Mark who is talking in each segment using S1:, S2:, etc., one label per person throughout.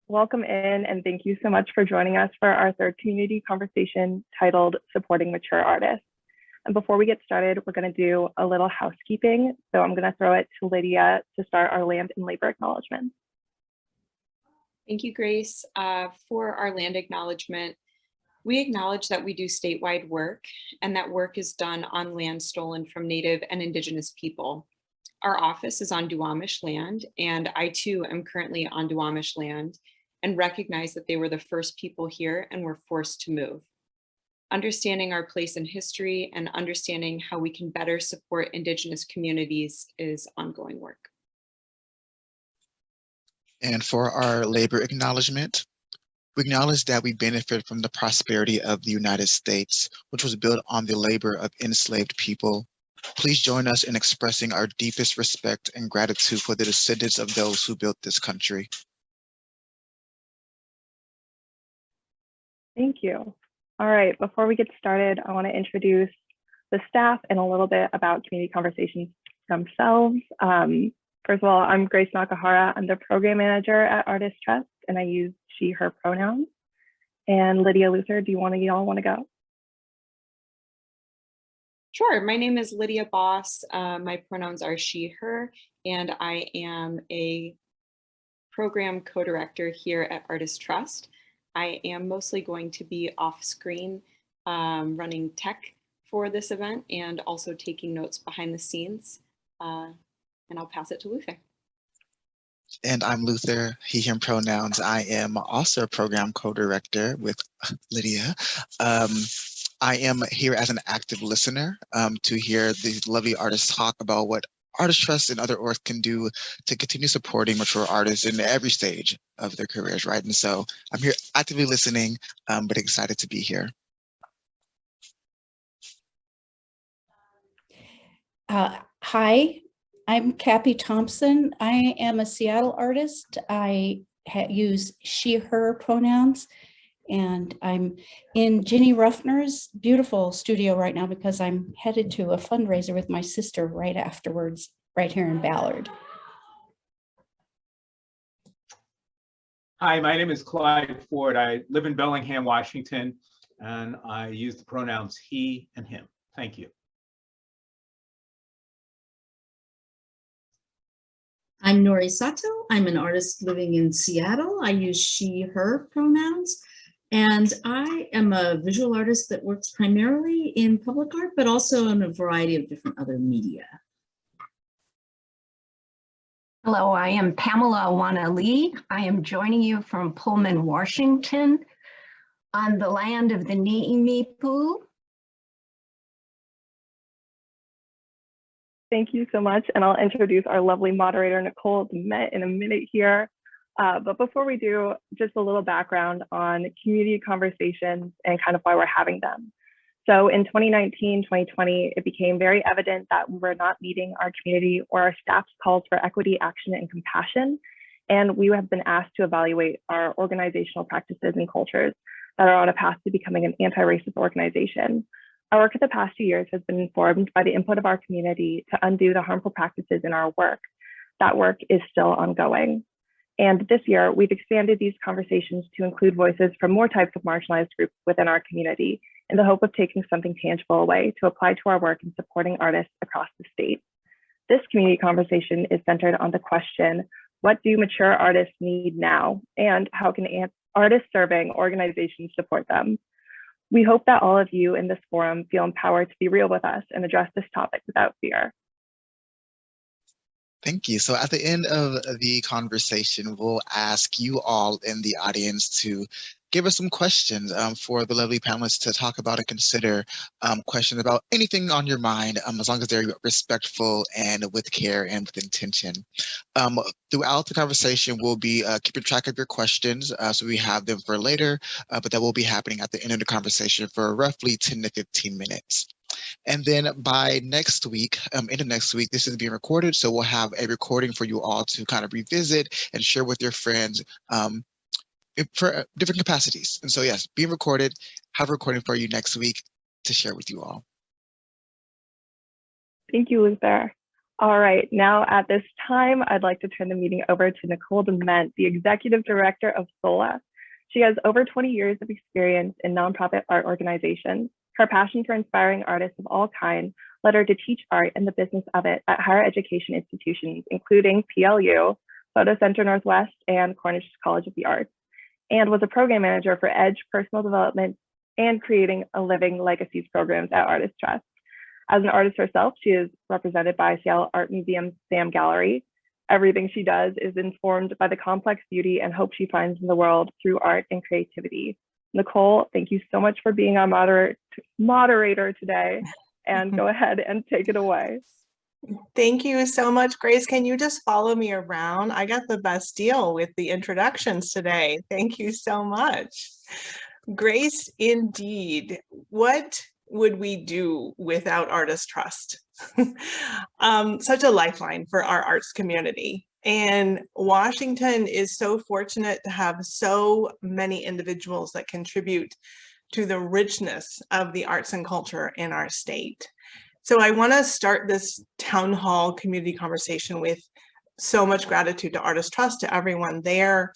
S1: Welcome in, and thank you so much for joining us for our third community conversation titled Supporting Mature Artists. And before we get started, we're going to do a little housekeeping. So I'm going to throw it to Lydia to start our land and labor acknowledgement.
S2: Thank you, Grace. For our land acknowledgement, we acknowledge that we do statewide work and that work is done on land stolen from Native and Indigenous people. Our office is on Duwamish land, and I too am currently on Duwamish land and recognize that they were the first people here and were forced to move. Understanding our place in history and understanding how we can better support Indigenous communities is ongoing work.
S3: And for our labor acknowledgement, we acknowledge that we benefit from the prosperity of the United States, which was built on the labor of enslaved people. Please join us in expressing our deepest respect and gratitude for the descendants of those who built this country.
S1: Thank you. All right, before we get started, I want to introduce the staff and a little bit about community conversations themselves. First of all, I'm Grace Nakahara. I'm the program manager at Artist Trust, and I use she, her pronouns. And Lydia Luther, do y'all want to go?
S2: Sure, my name is Lydia Boss. My pronouns are she, her, and I am a program co-director here at Artist Trust. I am mostly going to be off screen running tech for this event and also taking notes behind the scenes. And I'll pass it to Luther.
S3: And I'm Luther, he, him pronouns. I am also a program co-director with Lydia. I am here as an active listener to hear these lovely artists talk about what Artist Trust and other orgs can do to continue supporting mature artists in every stage of their careers, right? And so I'm here actively listening, but excited to be here.
S4: Hi, I'm Cappy Thompson. I am a Seattle artist. I use she, her pronouns. And I'm in Ginny Ruffner's beautiful studio right now because I'm headed to a fundraiser with my sister right afterwards, right here in Ballard.
S5: Hi, my name is Clyde Ford. I live in Bellingham, Washington, and I use the pronouns he and him. Thank you.
S6: I'm Norie Sato. I'm an artist living in Seattle. I use she, her pronouns. And I am a visual artist that works primarily in public art, but also in a variety of different other media.
S7: Hello, I am Pamela Awana Lee. I am joining you from Pullman, Washington, on the land of the Ni'imipu.
S1: Thank you so much. And I'll introduce our lovely moderator, Nichole DeMent, in a minute here. But before we do, just a little background on community conversations and kind of why we're having them. So in 2019, 2020, it became very evident that we were not meeting our community or our staff's calls for equity, action, and compassion. And we have been asked to evaluate our organizational practices and cultures that are on a path to becoming an anti-racist organization. Our work of the past 2 years has been informed by the input of our community to undo the harmful practices in our work. That work is still ongoing. And this year, we've expanded these conversations to include voices from more types of marginalized groups within our community in the hope of taking something tangible away to apply to our work in supporting artists across the state. This community conversation is centered on the question, what do mature artists need now? And how can artist-serving organizations support them? We hope that all of you in this forum feel empowered to be real with us and address this topic without fear.
S3: Thank you. So at the end of the conversation, we'll ask you all in the audience to give us some questions for the lovely panelists to talk about and consider questions about anything on your mind, as long as they're respectful and with care and with intention. Throughout the conversation, we'll be keeping track of your questions, so we have them for later, but that will be happening at the end of the conversation for roughly 10 to 15 minutes. And then by next week, into next week, this is being recorded. So we'll have a recording for you all to kind of revisit and share with your friends for different capacities. And so yes, being recorded, have a recording for you next week to share with you all.
S1: Thank you, Luther. All right, now at this time, I'd like to turn the meeting over to Nichole DeMent, the Executive Director of SOLA. She has over 20 years of experience in nonprofit art organizations. Her passion for inspiring artists of all kinds led her to teach art and the business of it at higher education institutions, including PLU, Photo Center Northwest, and Cornish College of the Arts, and was a program manager for EDGE Personal Development and Creating a Living Legacies programs at Artist Trust. As an artist herself, she is represented by Seattle Art Museum's Sam Gallery. Everything she does is informed by the complex beauty and hope she finds in the world through art and creativity. Nichole, thank you so much for being our moderator today, and go ahead and take it away.
S8: Thank you so much, Grace. Can you just follow me around? I got the best deal with the introductions today. Thank you so much. Grace, indeed. What would we do without Artist Trust? Such a lifeline for our arts community. And Washington is so fortunate to have so many individuals that contribute to the richness of the arts and culture in our state. So I want to start this town hall community conversation with so much gratitude to Artist Trust, to everyone there,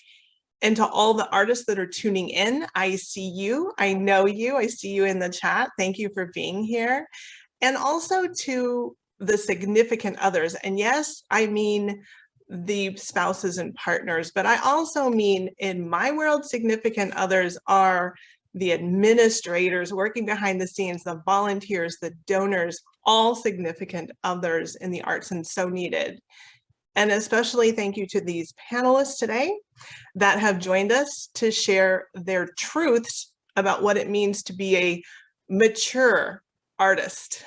S8: and to all the artists that are tuning in. I see you, I know you, I see you in the chat. Thank you for being here. And also to the significant others. And yes, I mean the spouses and partners, but I also mean, in my world, significant others are the administrators working behind the scenes, the volunteers, the donors, all significant others in the arts and so needed. And especially thank you to these panelists today that have joined us to share their truths about what it means to be a mature artist.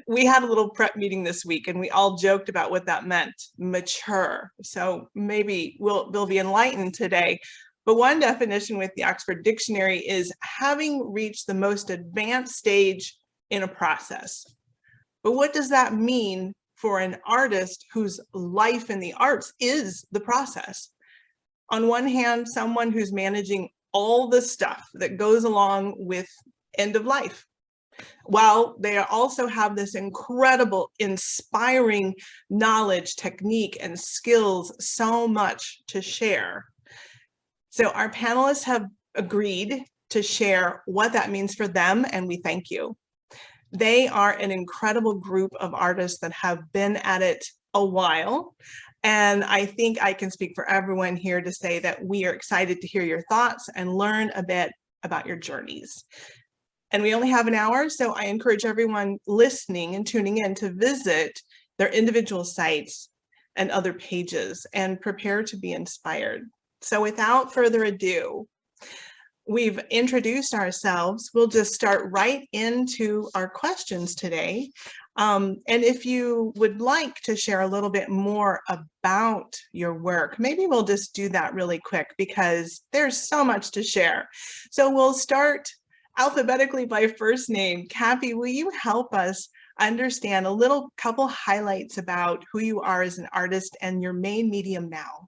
S8: We had a little prep meeting this week and we all joked about what that meant, mature. So maybe we'll be enlightened today. But one definition with the Oxford Dictionary is having reached the most advanced stage in a process. But what does that mean for an artist whose life in the arts is the process? On one hand, someone who's managing all the stuff that goes along with end of life, while they also have this incredible, inspiring knowledge, technique, and skills, so much to share. So our panelists have agreed to share what that means for them, and we thank you. They are an incredible group of artists that have been at it a while. And I think I can speak for everyone here to say that we are excited to hear your thoughts and learn a bit about your journeys. And we only have an hour, so I encourage everyone listening and tuning in to visit their individual sites and other pages and prepare to be inspired. So without further ado, we've introduced ourselves. We'll just start right into our questions today. And if you would like to share a little bit more about your work, maybe we'll just do that really quick because there's so much to share. So we'll start alphabetically by first name. Cappy, will you help us understand a couple highlights about who you are as an artist and your main medium now?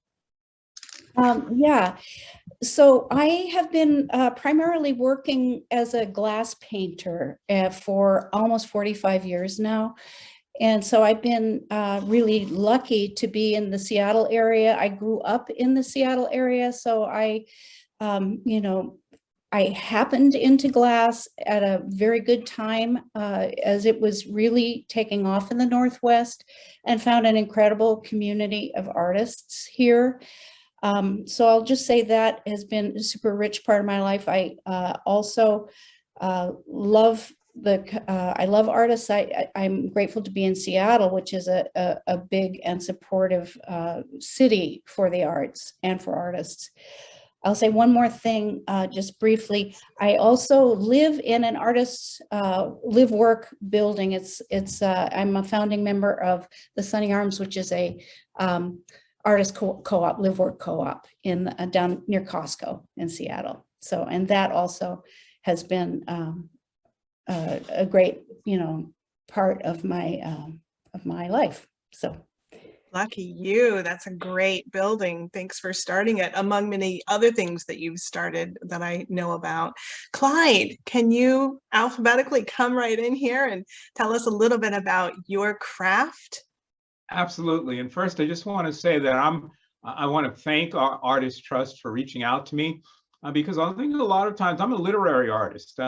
S4: Yeah, so I have been primarily working as a glass painter for almost 45 years now. And so I've been really lucky to be in the Seattle area. I grew up in the Seattle area, so I happened into glass at a very good time as it was really taking off in the Northwest, and found an incredible community of artists here. So I'll just say that has been a super rich part of my life. I also love artists. I'm grateful to be in Seattle, which is a big and supportive city for the arts and for artists. I'll say one more thing, just briefly. I also live in an artist's live-work building. I'm a founding member of the Sunny Arms, which is a artist co-op, live-work co-op down near Costco in Seattle. So, and that also has been a great, part of my life. So,
S8: Lucky you. That's a great building. Thanks for starting it, among many other things that you've started that I know about. Clyde, can you alphabetically come right in here and tell us a little bit about your craft?
S5: Absolutely. And first, I just want to say that I want to thank our Artist Trust for reaching out to me because I think a lot of times I'm a literary artist.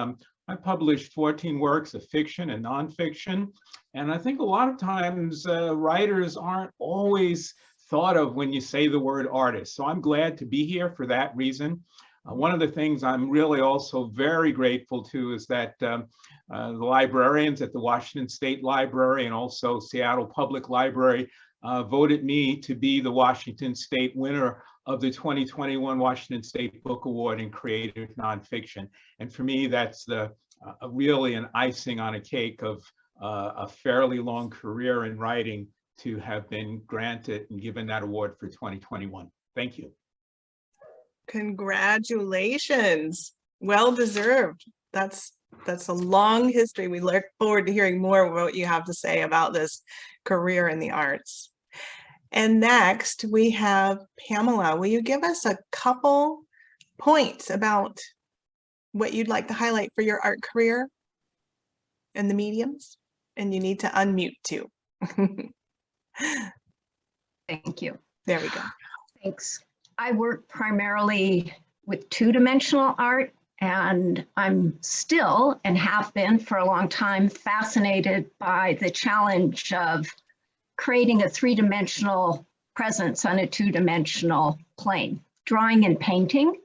S5: I published 14 works of fiction and nonfiction. And I think a lot of times writers aren't always thought of when you say the word artist. So I'm glad to be here for that reason. One of the things I'm really also very grateful to is that the librarians at the Washington State Library and also Seattle Public Library voted me to be the Washington State winner of the 2021 Washington State Book Award in Creative Nonfiction. And for me, that's really an icing on a cake of a fairly long career in writing to have been granted and given that award for 2021. Thank you.
S8: Congratulations. Well deserved. That's a long history. We look forward to hearing more of what you have to say about this career in the arts. And next we have Pamela. Will you give us a couple points about what you'd like to highlight for your art career and the mediums? And you need to unmute too.
S7: Thank you.
S8: There we go.
S7: Thanks. I work primarily with two-dimensional art, and I'm still, and have been for a long time, fascinated by the challenge of creating a three-dimensional presence on a two-dimensional plane, drawing and painting.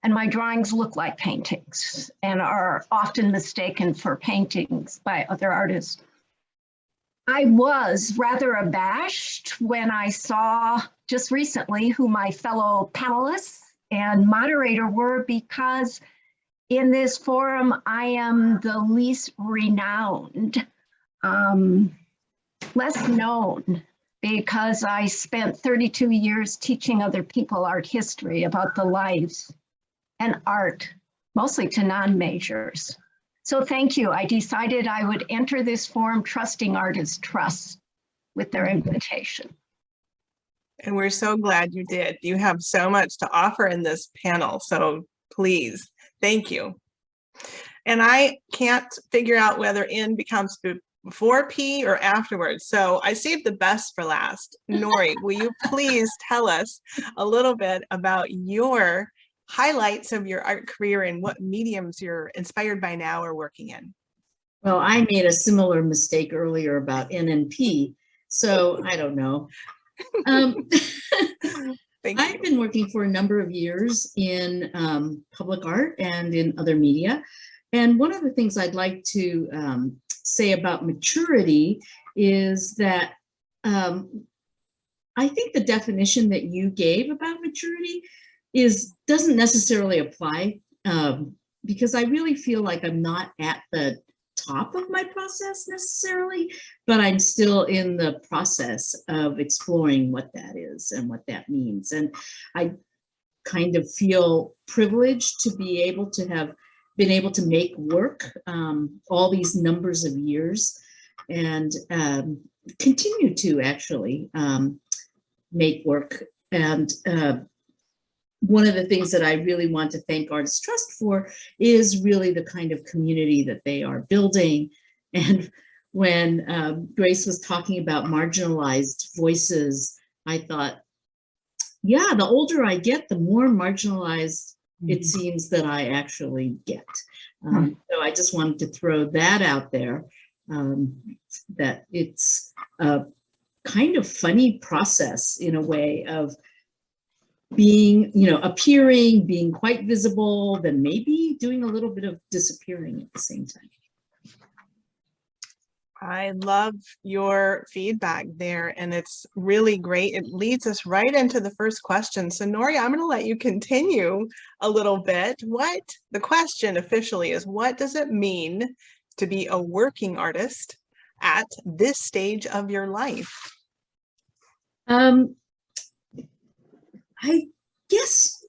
S7: And my drawings look like paintings and are often mistaken for paintings by other artists. I was rather abashed when I saw just recently who my fellow panelists and moderator were, because in this forum, I am the least renowned, less known, because I spent 32 years teaching other people art history about the lives and art, mostly to non-majors. So thank you. I decided I would enter this forum trusting Artists Trust with their invitation.
S8: And we're so glad you did. You have so much to offer in this panel. So please, thank you. And I can't figure out whether N becomes before P or afterwards. So I saved the best for last. Norie, will you please tell us a little bit about your highlights of your art career and what mediums you're inspired by now or working in?
S6: Well, I made a similar mistake earlier about N and P, so I don't know. I've been working for a number of years in public art and in other media. And one of the things I'd like to say about maturity is that I think the definition that you gave about maturity doesn't necessarily apply, because I really feel like I'm not at the top of my process necessarily, but I'm still in the process of exploring what that is and what that means. And I kind of feel privileged to be able to have been able to make work all these numbers of years, and continue to actually make work. And one of the things that I really want to thank Artists Trust for is really the kind of community that they are building. And when Grace was talking about marginalized voices, I thought, yeah, the older I get, the more marginalized it seems that I actually get. So I just wanted to throw that out there, that it's a kind of funny process in a way of being, appearing, being quite visible, then maybe doing a little bit of disappearing at the same time.
S8: I love your feedback there, and it's really great. It leads us right into the first question. So Norie, I'm going to let you continue a little bit. The question officially is, what does it mean to be a working artist at this stage of your life?
S6: I guess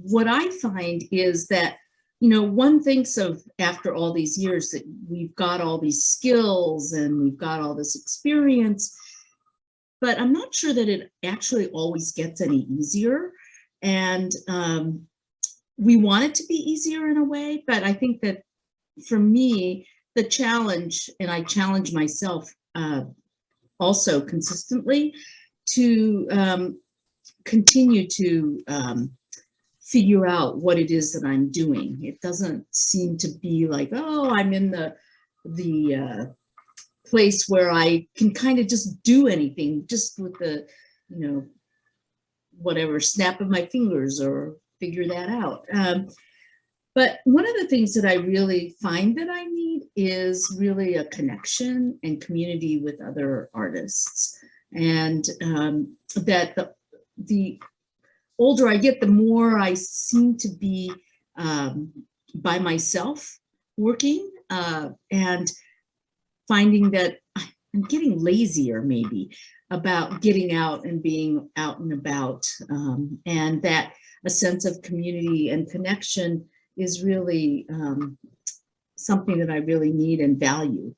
S6: what I find is that, one thinks of, after all these years, that we've got all these skills and we've got all this experience. but I'm not sure that it actually always gets any easier. And we want it to be easier in a way, but I think that for me, the challenge, and I challenge myself also consistently to continue to figure out what it is that I'm doing. It doesn't seem to be like, oh, I'm in the place where I can kind of just do anything just with the, you know, whatever snap of my fingers or figure that out. But one of the things that I really find that I need is really a connection and community with other artists. And that the older I get, the more I seem to be by myself working and finding that I'm getting lazier maybe about getting out and being out and about, and that a sense of community and connection is really something that I really need and value.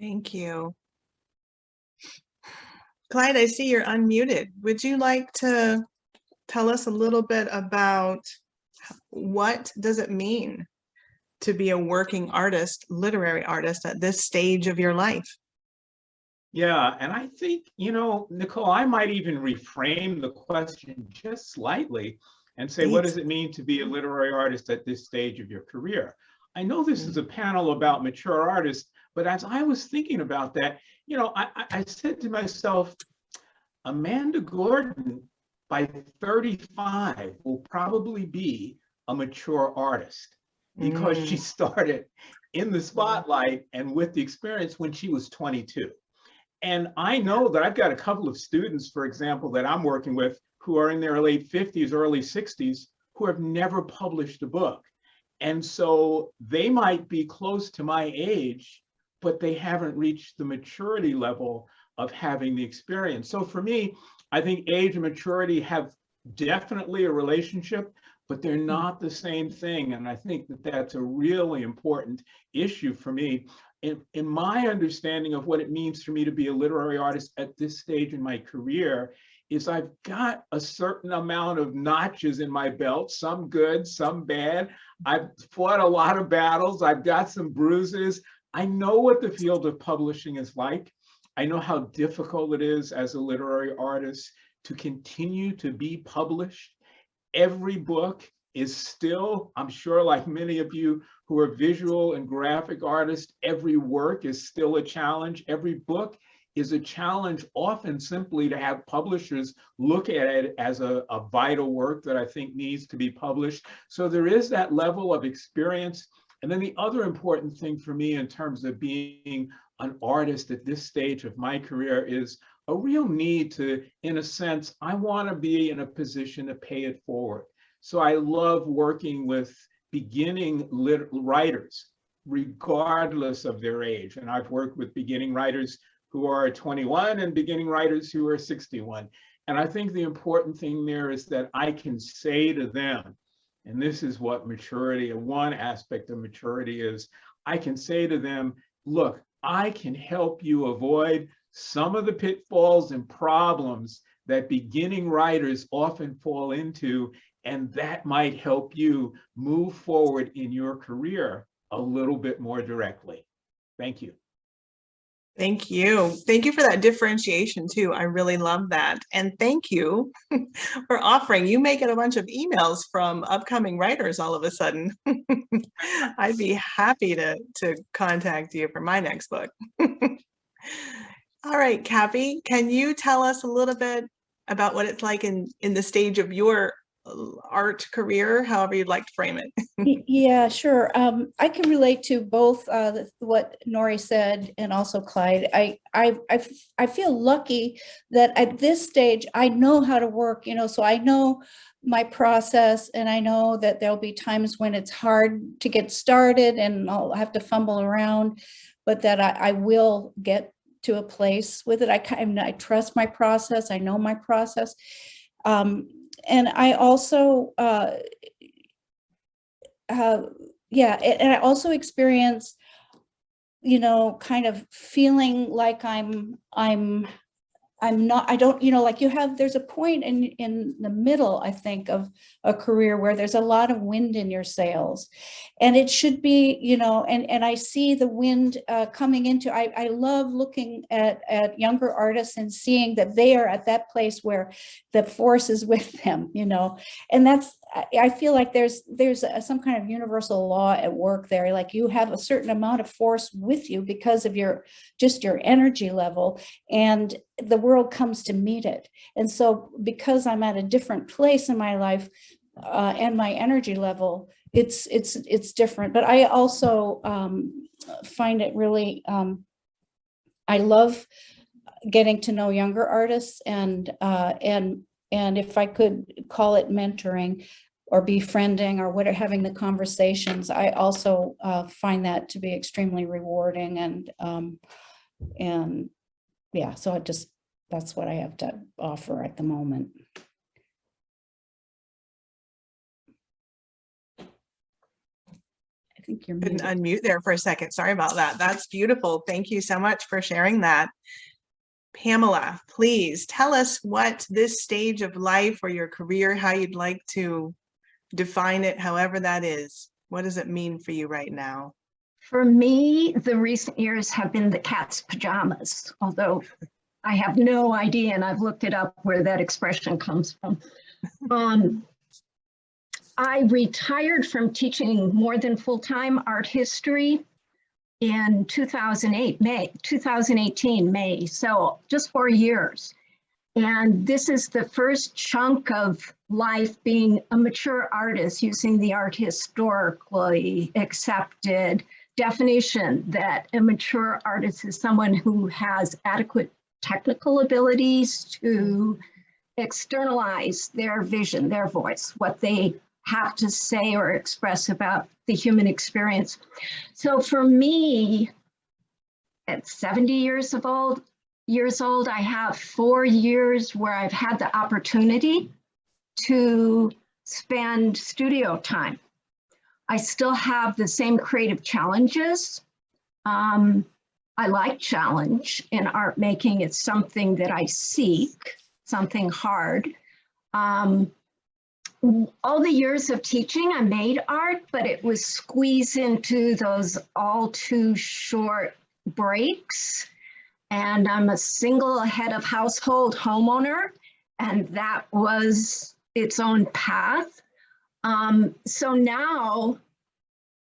S8: Thank you. Clyde, I see you're unmuted. Would you like to tell us a little bit about what does it mean to be a working artist, literary artist at this stage of your life?
S5: Yeah, and I think, you know, Nichole, I might even reframe the question just slightly and say, what does it mean to be a literary artist at this stage of your career? I know this is a panel about mature artists, but as I was thinking about that, you know, I said to myself, Amanda Gordon by 35 will probably be a mature artist because she started in the spotlight and with the experience when she was 22. And I know that I've got a couple of students, for example, that I'm working with who are in their late 50s, early 60s, who have never published a book. And so they might be close to my age, but they haven't reached the maturity level of having the experience. So for me, I think age and maturity have definitely a relationship, but they're not the same thing. And I think that that's a really important issue for me. In my understanding of what it means for me to be a literary artist at this stage in my career is I've got a certain amount of notches in my belt, some good, some bad. I've fought a lot of battles. I've got some bruises. I know what the field of publishing is like. I know how difficult it is as a literary artist to continue to be published. Every book is still, I'm sure like many of you who are visual and graphic artists, every work is still a challenge. Every book is a challenge, often simply to have publishers look at it as a vital work that I think needs to be published. So there is that level of experience. And then the other important thing for me in terms of being an artist at this stage of my career is a real need to, in a sense, I want to be in a position to pay it forward. So I love working with beginning writers, regardless of their age. And I've worked with beginning writers who are 21 and beginning writers who are 61. And I think the important thing there is that I can say to them, and this is what maturity, one aspect of maturity is, I can say to them, look, I can help you avoid some of the pitfalls and problems that beginning writers often fall into, and that might help you move forward in your career a little bit more directly. Thank you.
S8: Thank you. Thank you for that differentiation too. I really love that. And thank you for offering. You may get a bunch of emails from upcoming writers all of a sudden. I'd be happy to contact you for my next book. All right, Cappy, can you tell us a little bit about what it's like in the stage of your art career, however you'd like to frame it?
S4: Yeah, sure. I can relate to both what Norie said and also Clyde. I feel lucky that at this stage I know how to work, you know, so I know my process, and I know that there'll be times when it's hard to get started and I'll have to fumble around, but that I will get to a place with it. I trust my process. I know my process. And I also, and I also experience you know, kind of feeling like I'm not, I don't, you know, like there's a point in the middle, I think, of a career where there's a lot of wind in your sails, and it should be, you know, and I see the wind coming into, I love looking at younger artists and seeing that they are at that place where the force is with them, you know, and I feel like there's some kind of universal law at work there. Like you have a certain amount of force with you because of your energy level, and the world comes to meet it. And so because I'm at a different place in my life and my energy level, it's different. But I also find it really, I love getting to know younger artists, and if I could call it mentoring or befriending or whatever, having the conversations, I also find that to be extremely rewarding, and yeah, so that's what I have to offer at the moment. I think you're
S8: Couldn't
S4: muted.
S8: unmute there for a second. Sorry about that. That's beautiful. Thank you so much for sharing that. Pamela, please tell us what this stage of life or your career, how you'd like to define it, however that is. What does it mean for you right now?
S7: For me, the recent years have been the cat's pajamas, although I have no idea, and I've looked it up where that expression comes from. I retired from teaching more than full-time art history in 2018, May, so just 4 years. And this is the first chunk of life being a mature artist using the art historically accepted definition that a mature artist is someone who has adequate technical abilities to externalize their vision, their voice, what they have to say or express about the human experience. So for me, at 70 years old, I have 4 years where I've had the opportunity to spend studio time. I still have the same creative challenges. I like challenge in art making. It's something that I seek, something hard. All the years of teaching, I made art, but it was squeezed into those all too short breaks. And I'm a single head of household homeowner, and that was its own path. So now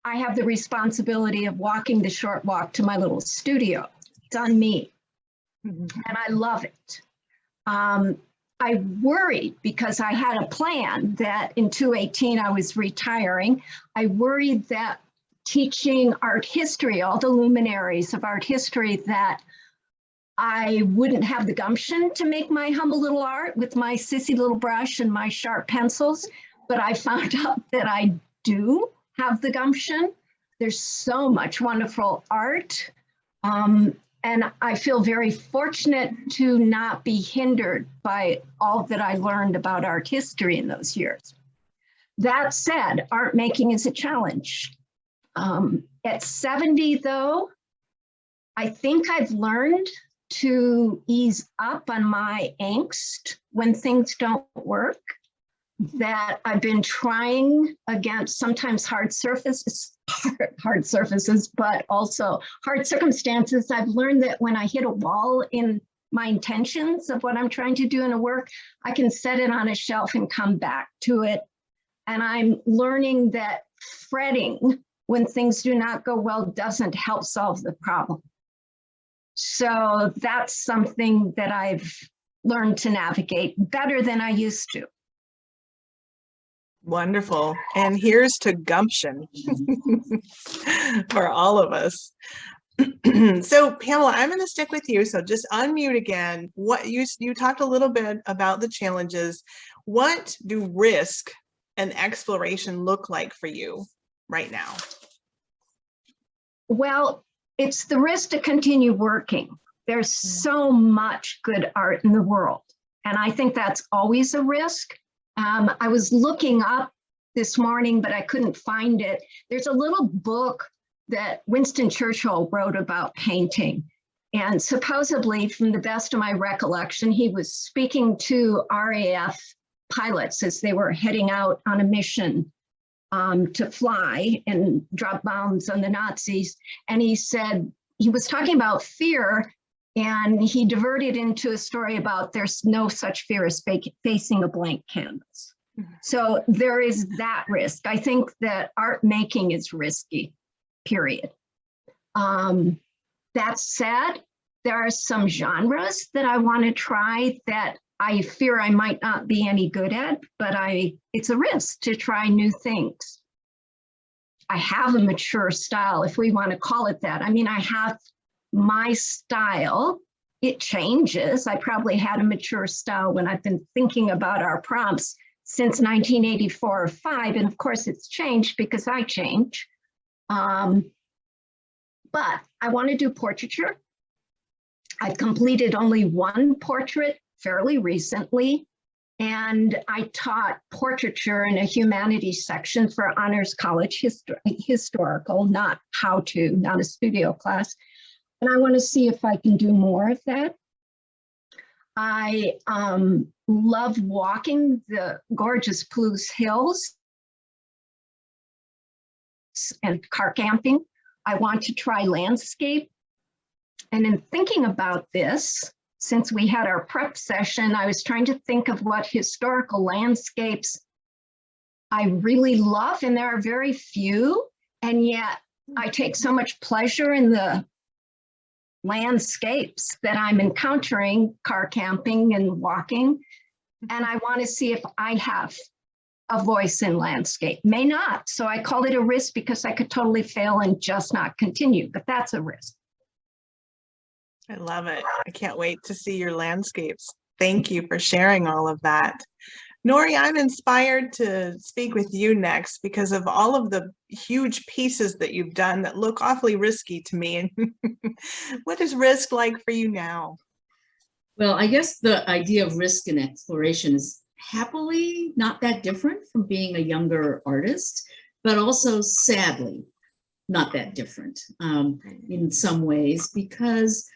S7: I have the responsibility of walking the short walk to my little studio. It's on me, and I love it. I worried because I had a plan that in 2018 I was retiring. I worried that teaching art history, all the luminaries of art history, that I wouldn't have the gumption to make my humble little art with my sissy little brush and my sharp pencils, but I found out that I do have the gumption. There's so much wonderful art. And I feel very fortunate to not be hindered by all that I learned about art history in those years. That said, art making is a challenge. At 70 though, I think I've learned to ease up on my angst when things don't work, that I've been trying against sometimes hard surfaces, but also hard circumstances. I've learned that when I hit a wall in my intentions of what I'm trying to do in a work, I can set it on a shelf and come back to it. And I'm learning that fretting when things do not go well doesn't help solve the problem. So that's something that I've learned to navigate better than I used to.
S8: Wonderful. And here's to gumption for all of us. So Pamela, I'm going to stick with you. So just unmute again. What you talked a little bit about the challenges. What do risk and exploration look like for you right now?
S7: Well, it's the risk to continue working. There's so much good art in the world. And I think that's always a risk. I was looking up this morning, but I couldn't find it. There's a little book that Winston Churchill wrote about painting. And supposedly, from the best of my recollection, he was speaking to RAF pilots as they were heading out on a mission to fly and drop bombs on the Nazis. And he said, he was talking about fear, and he diverted into a story about there's no such fear as facing a blank canvas. So there is that risk. I think that art making is risky, period. That said, there are some genres that I want to try that I fear I might not be any good at, but it's a risk to try new things. I have a mature style, if we want to call it that. I mean, I have my style. It changes. I probably had a mature style when I've been thinking about our prompts since 1984 or 5. And of course, it's changed because I change. But I want to do portraiture. I've completed only one portrait fairly recently, and I taught portraiture in a humanities section for honors college historical, not how to, not a studio class. And I want to see if I can do more of that. I love walking the gorgeous Palouse Hills and car camping. I want to try landscape. And in thinking about this, since we had our prep session, I was trying to think of what historical landscapes I really love, and there are very few, and yet I take so much pleasure in the landscapes that I'm encountering, car camping and walking, and I want to see if I have a voice in landscape. May not, so I call it a risk because I could totally fail and just not continue, but that's a risk.
S8: I love it. I can't wait to see your landscapes. Thank you for sharing all of that. Norie, I'm inspired to speak with you next because of all of the huge pieces that you've done that look awfully risky to me. And what is risk like for you now?
S6: Well, I guess the idea of risk and exploration is happily not that different from being a younger artist, but also sadly not that different in some ways, because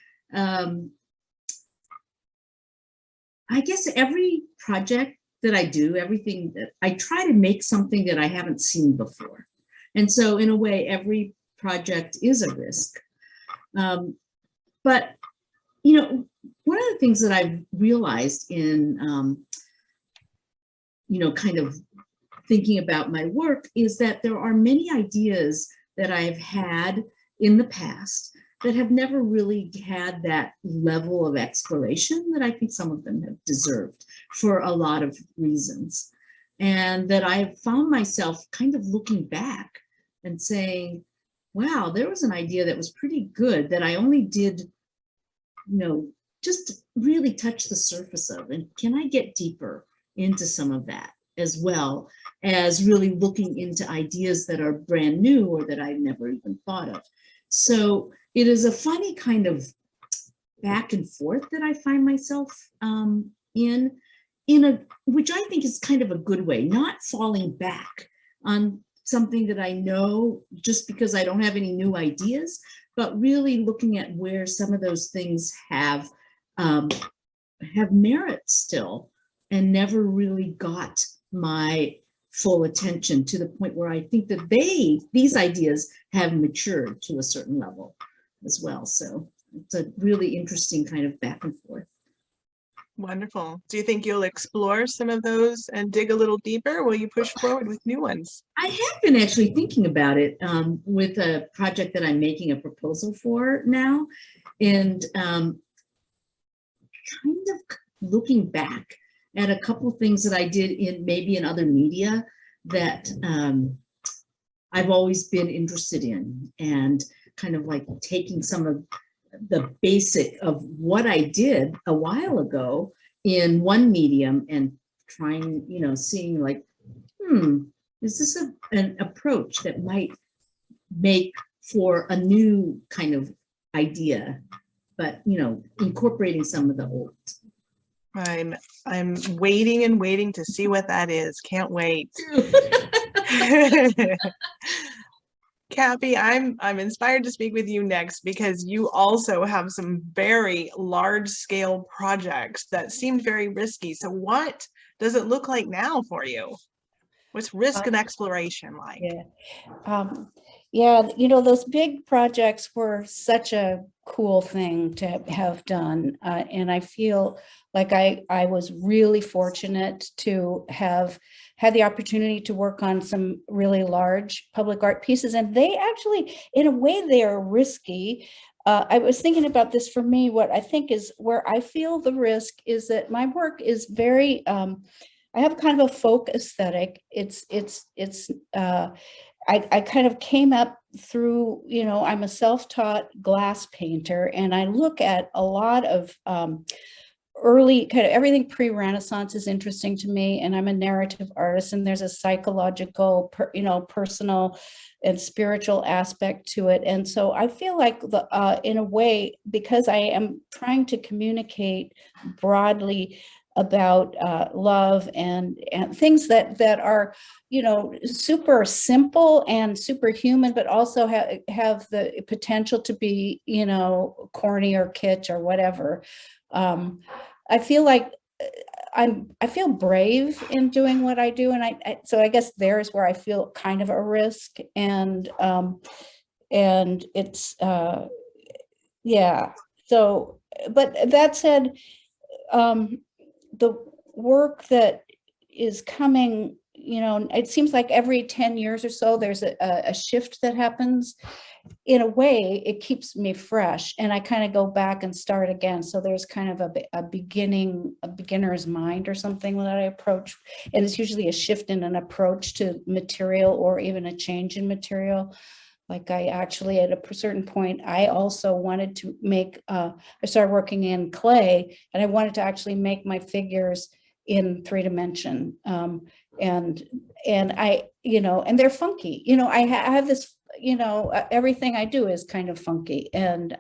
S6: I guess every project that I do, everything that I try to make something that I haven't seen before. And so in a way, every project is a risk. But, you know, one of the things that I've realized in, you know, kind of thinking about my work is that there are many ideas that I've had in the past that have never really had that level of exploration that I think some of them have deserved for a lot of reasons. And that I've found myself kind of looking back and saying, wow, there was an idea that was pretty good that I only did, you know, just really touch the surface of. And can I get deeper into some of that, as well as really looking into ideas that are brand new or that I've never even thought of. So it is a funny kind of back and forth that I find myself in a, which I think is kind of a good way, not falling back on something that I know just because I don't have any new ideas, but really looking at where some of those things have merit still and never really got my full attention to the point where I think that these ideas have matured to a certain level as well. So it's a really interesting kind of back and forth.
S8: Wonderful. Do you think you'll explore some of those and dig a little deeper? Will you push forward with new ones? I
S6: have been actually thinking about it with a project that I'm making a proposal for now, and kind of looking back at a couple of things that I did in other media that I've always been interested in, and kind of like taking some of the basic of what I did a while ago in one medium and trying, you know, seeing like, is this an approach that might make for a new kind of idea, but, you know, incorporating some of the old.
S8: I'm waiting and waiting to see what that is. Can't wait. Cappy, I'm inspired to speak with you next because you also have some very large scale projects that seemed very risky. So what does it look like now for you? What's risk and exploration like?
S4: Yeah, those big projects were such a cool thing to have done. And I feel like I was really fortunate to have had the opportunity to work on some really large public art pieces. And they actually, in a way, they are risky. I was thinking about this for me. What I think is where I feel the risk is that my work is very, I have kind of a folk aesthetic. I kind of came up through, I'm a self-taught glass painter, and I look at a lot of early kind of everything pre-Renaissance is interesting to me, and I'm a narrative artist, and there's a psychological, personal and spiritual aspect to it. And so I feel like in a way, because I am trying to communicate broadly about love and things that are, super simple and superhuman, but also have the potential to be, corny or kitsch or whatever. I feel like I feel brave in doing what I do, and so I guess there's where I feel kind of a risk, and it's yeah. So, but that said, the work that is coming, it seems like every 10 years or so, there's a shift that happens. In a way, it keeps me fresh, and I kind of go back and start again. So there's kind of a beginner's mind or something that I approach. And it's usually a shift in an approach to material or even a change in material. Like I actually, at a certain point, I also wanted to make, I started working in clay, and I wanted to actually make my figures in 3D. And I, and they're funky, I have this, everything I do is kind of funky, and,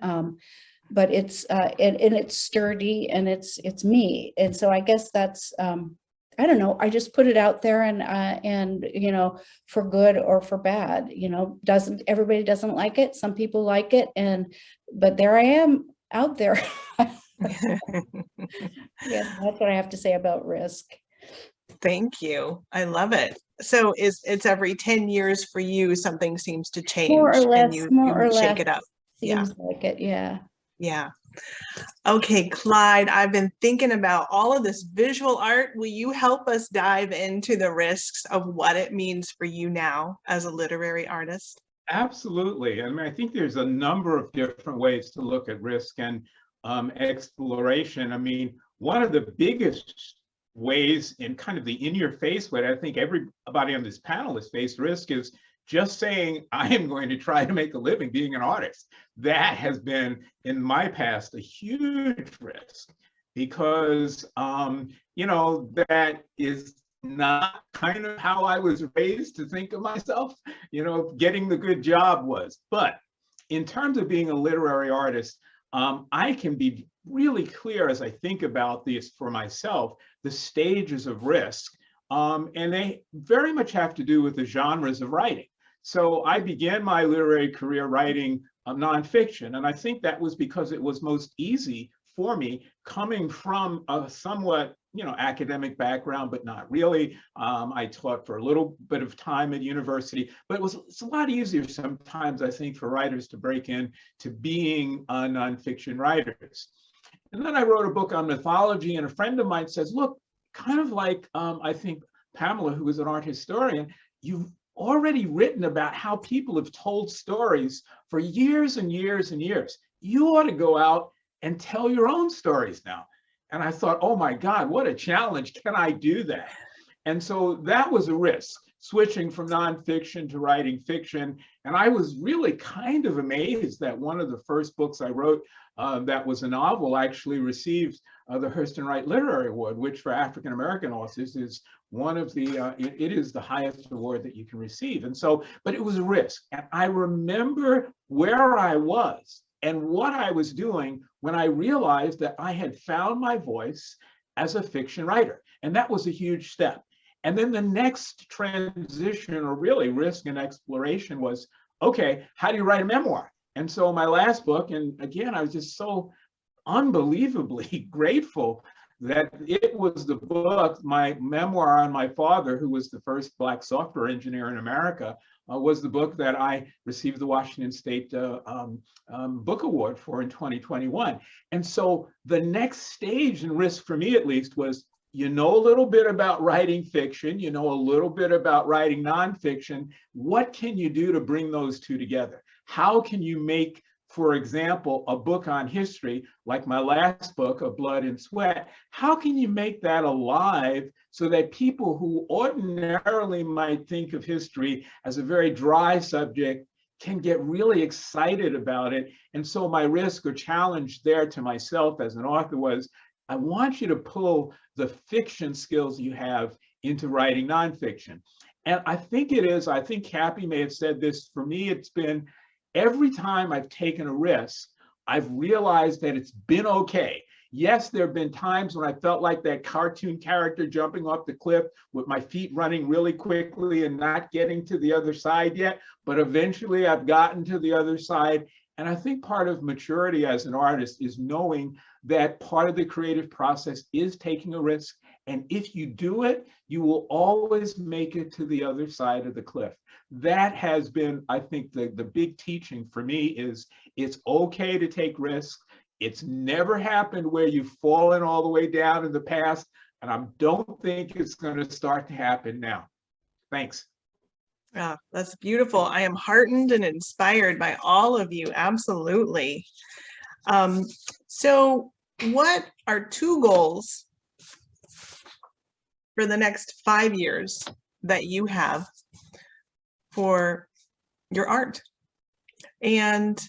S4: but it's, and it's sturdy, and it's me. And so I guess that's, I don't know, I just put it out there, and for good or for bad, everybody doesn't like it. Some people like it, but there I am out there. Yeah, that's what I have to say about risk.
S8: Thank you. I love it. So it's every 10 years for you, something seems to change,
S4: more or less,
S8: and you shake it up.
S4: Seems like it. Yeah.
S8: Yeah. Okay, Clyde, I've been thinking about all of this visual art. Will you help us dive into the risks of what it means for you now as a literary artist?
S5: Absolutely. I mean, I think there's a number of different ways to look at risk and exploration. I mean, one of the biggest ways, in kind of the in-your-face way, I think everybody on this panel has faced risk, is just saying, I am going to try to make a living being an artist. That has been, in my past, a huge risk, because, that is not kind of how I was raised to think of myself, getting the good job was. But in terms of being a literary artist, I can be really clear as I think about this for myself, the stages of risk, and they very much have to do with the genres of writing. So I began my literary career writing nonfiction, and I think that was because it was most easy for me, coming from a somewhat, academic background, but not really. I taught for a little bit of time at university, but it's a lot easier sometimes, I think, for writers to break in to being nonfiction writers. And then I wrote a book on mythology, and a friend of mine says, look, kind of like, I think, Pamela, who is an art historian, you've already written about how people have told stories for years and years and years. You ought to go out and tell your own stories now. And I thought, oh my God, what a challenge. Can I do that? And so that was a risk, switching from nonfiction to writing fiction. And I was really kind of amazed that one of the first books I wrote that was a novel actually received the Hurston Wright Literary Award, which for African-American authors is one of the, it is the highest award that you can receive. And so, but it was a risk. And I remember where I was and what I was doing when I realized that I had found my voice as a fiction writer. And that was a huge step. And then the next transition, or really risk and exploration, was okay, how do you write a memoir? And so my last book, and again, I was just so unbelievably grateful that it was the book, my memoir on my father, who was the first Black software engineer in America, was the book that I received the Washington State Book Award for in 2021. And so the next stage and risk for me, at least, was, you know, a little bit about writing fiction, you know, a little bit about writing nonfiction. What can you do to bring those two together? How can you make, for example, a book on history, like my last book, of Blood and Sweat, how can you make that alive so that people who ordinarily might think of history as a very dry subject can get really excited about it? And so my risk or challenge there to myself as an author was, I want you to pull the fiction skills you have into writing nonfiction. And I think I think Cappy may have said this, for me, it's been, every time I've taken a risk, I've realized that it's been okay. Yes, there have been times when I felt like that cartoon character jumping off the cliff with my feet running really quickly and not getting to the other side yet, but eventually I've gotten to the other side. And I think part of maturity as an artist is knowing that part of the creative process is taking a risk. And if you do it, you will always make it to the other side of the cliff. That has been, I think, the big teaching for me is it's okay to take risks. It's never happened where you've fallen all the way down in the past. And I don't think it's going to start to happen now. Thanks.
S8: Yeah, that's beautiful. I am heartened and inspired by all of you. Absolutely. So what are 2 goals for the next 5 years that you have for your art? And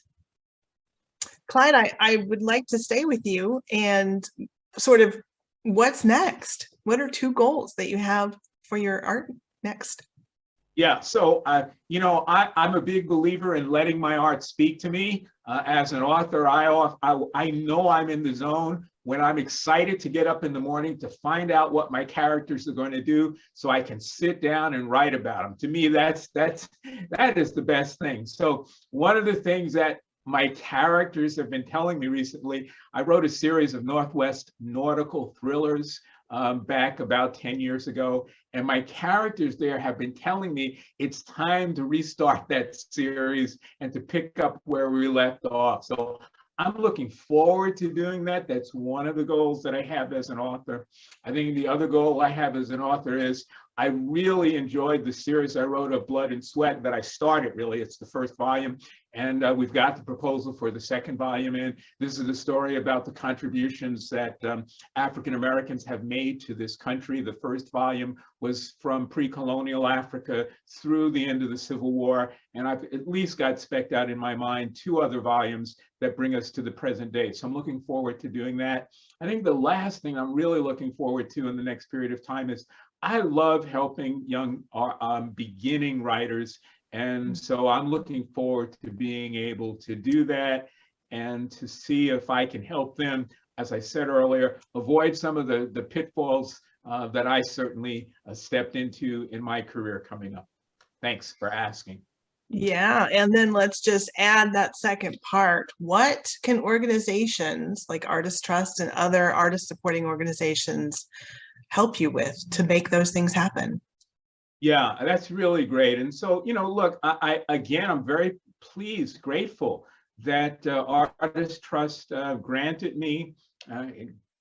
S8: Clyde, I would like to stay with you and sort of what's next? What are 2 goals that you have for your art next?
S5: Yeah, so, you know, I'm a big believer in letting my art speak to me. As an author, I know I'm in the zone when I'm excited to get up in the morning to find out what my characters are going to do so I can sit down and write about them. To me, that is the best thing. So one of the things that my characters have been telling me recently, I wrote a series of Northwest nautical thrillers back about 10 years ago. And my characters there have been telling me it's time to restart that series and to pick up where we left off. So I'm looking forward to doing that. That's one of the goals that I have as an author. I think the other goal I have as an author is I really enjoyed the series I wrote of Blood and Sweat that I started, really. It's the first volume. And we've got the proposal for the second volume in. This is the story about the contributions that African Americans have made to this country. The first volume was from pre-colonial Africa through the end of the Civil War. And I've at least got spec'd out in my mind 2 other volumes that bring us to the present day. So I'm looking forward to doing that. I think the last thing I'm really looking forward to in the next period of time is I love helping young beginning writers. And so I'm looking forward to being able to do that and to see if I can help them, as I said earlier, avoid some of the pitfalls that I certainly stepped into in my career coming up. Thanks for asking.
S8: Yeah, and then let's just add that second part. What can organizations like Artist Trust and other artist supporting organizations help you with to make those things happen?
S5: Yeah, that's really great. And so, you know, look, I'm very pleased, grateful that Artist Trust granted me,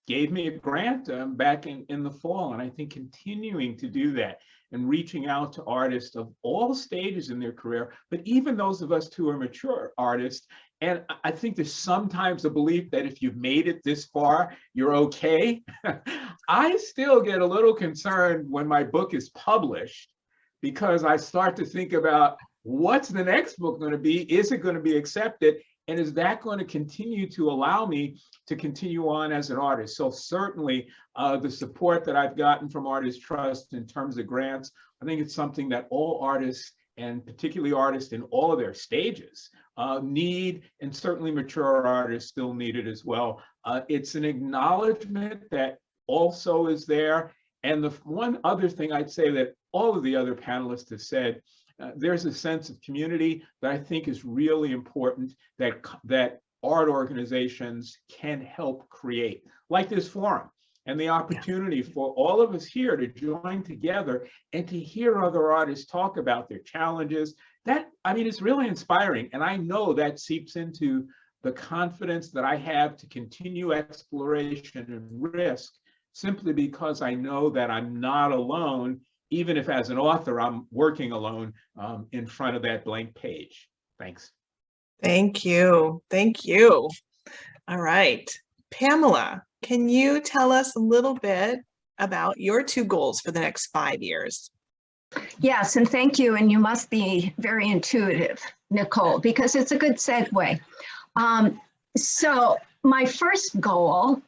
S5: gave me a grant back in the fall. And I think continuing to do that and reaching out to artists of all stages in their career, but even those of us who are mature artists. And I think there's sometimes a belief that if you've made it this far, you're okay. I still get a little concerned when my book is published because I start to think about what's the next book going to be? Is it going to be accepted? And is that going to continue to allow me to continue on as an artist? So certainly the support that I've gotten from Artist Trust in terms of grants, I think it's something that all artists, and particularly artists in all of their stages, need, and certainly mature artists still need it as well. It's an acknowledgement that also is there. And the one other thing I'd say that all of the other panelists have said there's a sense of community that I think is really important that art organizations can help create, like this forum, and the opportunity for all of us here to join together and to hear other artists talk about their challenges. That, I mean, it's really inspiring. And I know that seeps into the confidence that I have to continue exploration and risk, simply because I know that I'm not alone, even if as an author, I'm working alone in front of that blank page. Thanks.
S8: Thank you. Thank you. All right. Pamela, can you tell us a little bit about your 2 goals for the next 5 years?
S7: Yes, and thank you. And you must be very intuitive, Nichole, because it's a good segue. So my first goal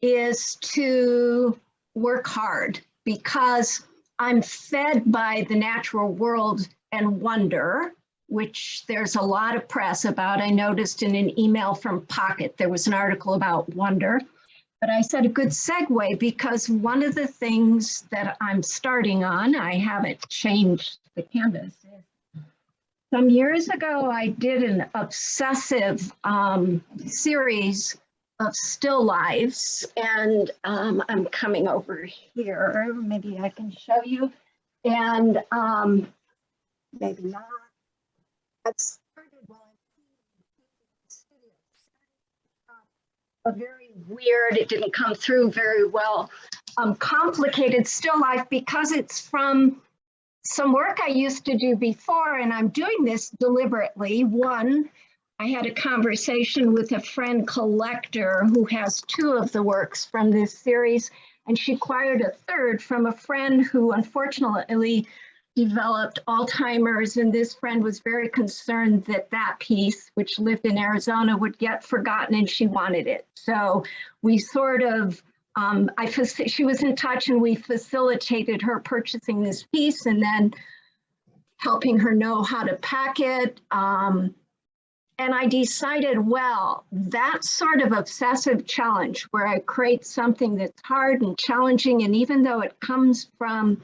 S7: is to work hard, because I'm fed by the natural world and wonder, which there's a lot of press about. I noticed in an email from Pocket, there was an article about wonder. But I said a good segue, because one of the things that I'm starting on, I haven't changed the canvas. Some years ago, I did an obsessive series of still lifes, and I'm coming over here. Maybe I can show you, and maybe not. I started while a very weird, it didn't come through very well, complicated still life, because it's from some work I used to do before, and I'm doing this deliberately. One, I had a conversation with a friend collector who has 2 of the works from this series, and she acquired a 3rd from a friend who unfortunately developed Alzheimer's, and this friend was very concerned that that piece, which lived in Arizona, would get forgotten, and she wanted it. So we sort of, she was in touch, and we facilitated her purchasing this piece and then helping her know how to pack it. And I decided, well, that sort of obsessive challenge where I create something that's hard and challenging, and even though it comes from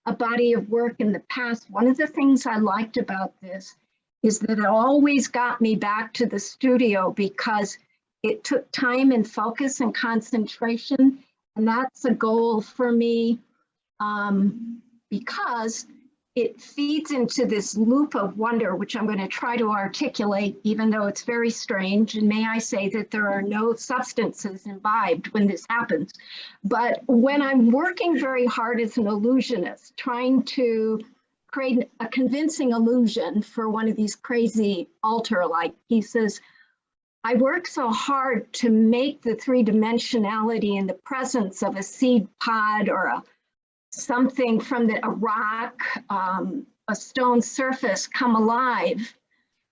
S7: a body of work in the past, one of the things I liked about this is that it always got me back to the studio, because it took time and focus and concentration. And that's a goal for me, because it feeds into this loop of wonder, which I'm going to try to articulate, even though it's very strange. And may I say that there are no substances imbibed when this happens. But when I'm working very hard as an illusionist, trying to create a convincing illusion for one of these crazy altar-like pieces, I work so hard to make the 3-dimensionality in the presence of a seed pod or something from a rock, a stone surface come alive,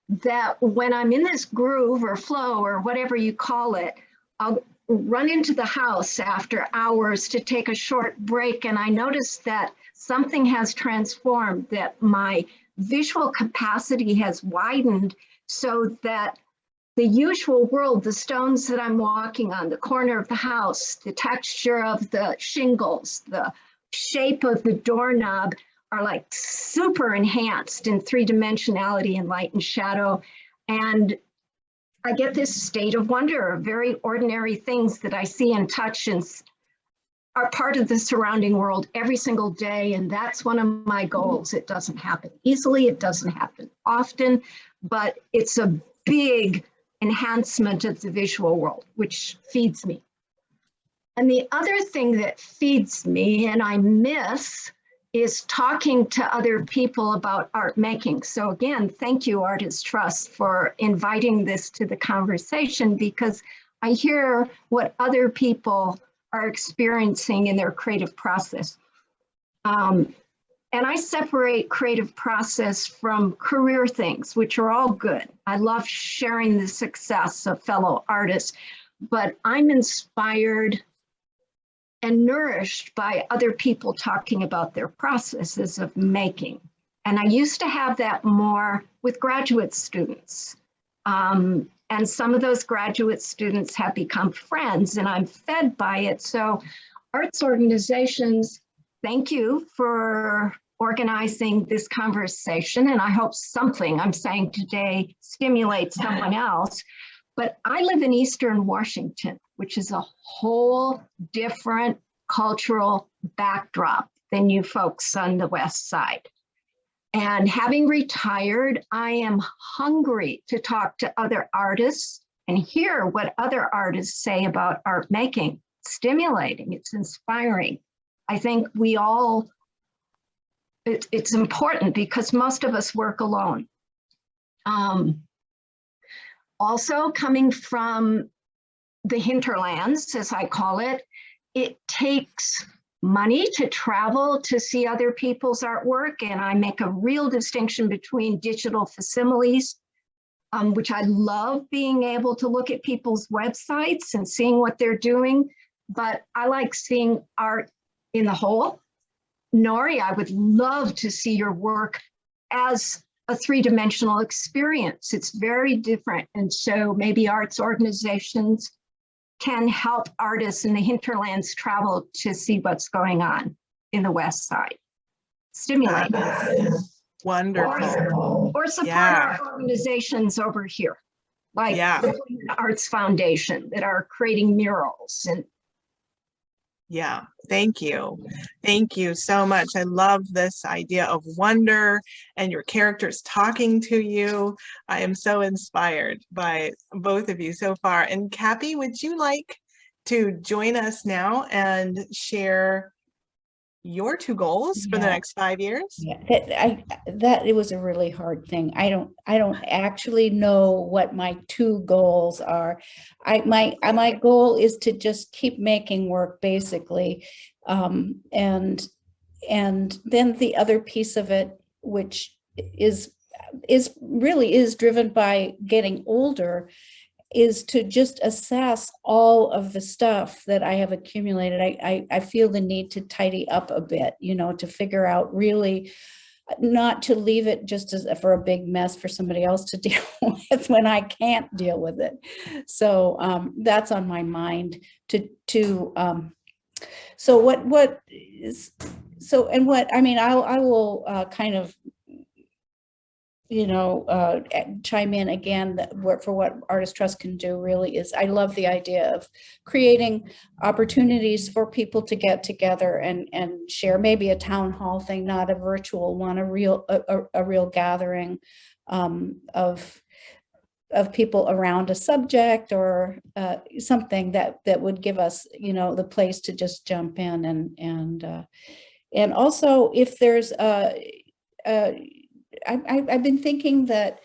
S7: that when I'm in this groove or flow or whatever you call it, I'll run into the house after hours to take a short break, and I notice that something has transformed, that my visual capacity has widened, so that the usual world, the stones that I'm walking on, the corner of the house, the texture of the shingles, the shape of the doorknob, are like super enhanced in 3-dimensionality and light and shadow. And I get this state of wonder of very ordinary things that I see and touch and are part of the surrounding world every single day. And that's one of my goals. It doesn't happen easily, it doesn't happen often, but it's a big enhancement of the visual world, which feeds me. And the other thing that feeds me and I miss is talking to other people about art making. So again, thank you, Artist Trust, for inviting this to the conversation, because I hear what other people are experiencing in their creative process. And I separate creative process from career things, which are all good. I love sharing the success of fellow artists, but I'm inspired and nourished by other people talking about their processes of making. And I used to have that more with graduate students. And some of those graduate students have become friends, and I'm fed by it. So arts organizations, thank you for organizing this conversation, and I hope something I'm saying today stimulates someone else. But I live in Eastern Washington, which is a whole different cultural backdrop than you folks on the West Side. And having retired, I am hungry to talk to other artists and hear what other artists say about art making. It's stimulating, it's inspiring. I think we all, it's important because most of us work alone. Also, coming from the hinterlands, as I call it, it takes money to travel to see other people's artwork. And I make a real distinction between digital facsimiles, which I love being able to look at people's websites and seeing what they're doing. But I like seeing art in the whole. Norie, I would love to see your work as a three-dimensional experience. It's very different. And so maybe arts organizations can help artists in the hinterlands travel to see what's going on in the West Side. Stimulate.
S8: Wonderful.
S7: Or support
S8: Yeah.
S7: our organizations over here, like
S8: Yeah.
S7: the Arts Foundation that are creating murals. And
S8: Yeah, thank you. Thank you so much. I love this idea of wonder and your characters talking to you. I am so inspired by both of you so far. And Cappy, would you like to join us now and share your two goals for the
S4: Yeah.
S8: next 5 years?
S4: Yeah, that it was a really hard thing. I don't actually know what my two goals are. My goal is to just keep making work, basically, and then the other piece of it, which is really driven by getting older, is to just assess all of the stuff that I have accumulated. I feel the need to tidy up a bit, to figure out, really not to leave it just for a big mess for somebody else to deal with when I can't deal with it. So that's on my mind so what is, so, and what, I mean, I will kind of, chime in again for what Artist Trust can do. Really is, I love the idea of creating opportunities for people to get together and share, maybe a town hall thing, not a virtual one, a real gathering of people around a subject or something that would give us, the place to just jump in and also if there's I've been thinking that,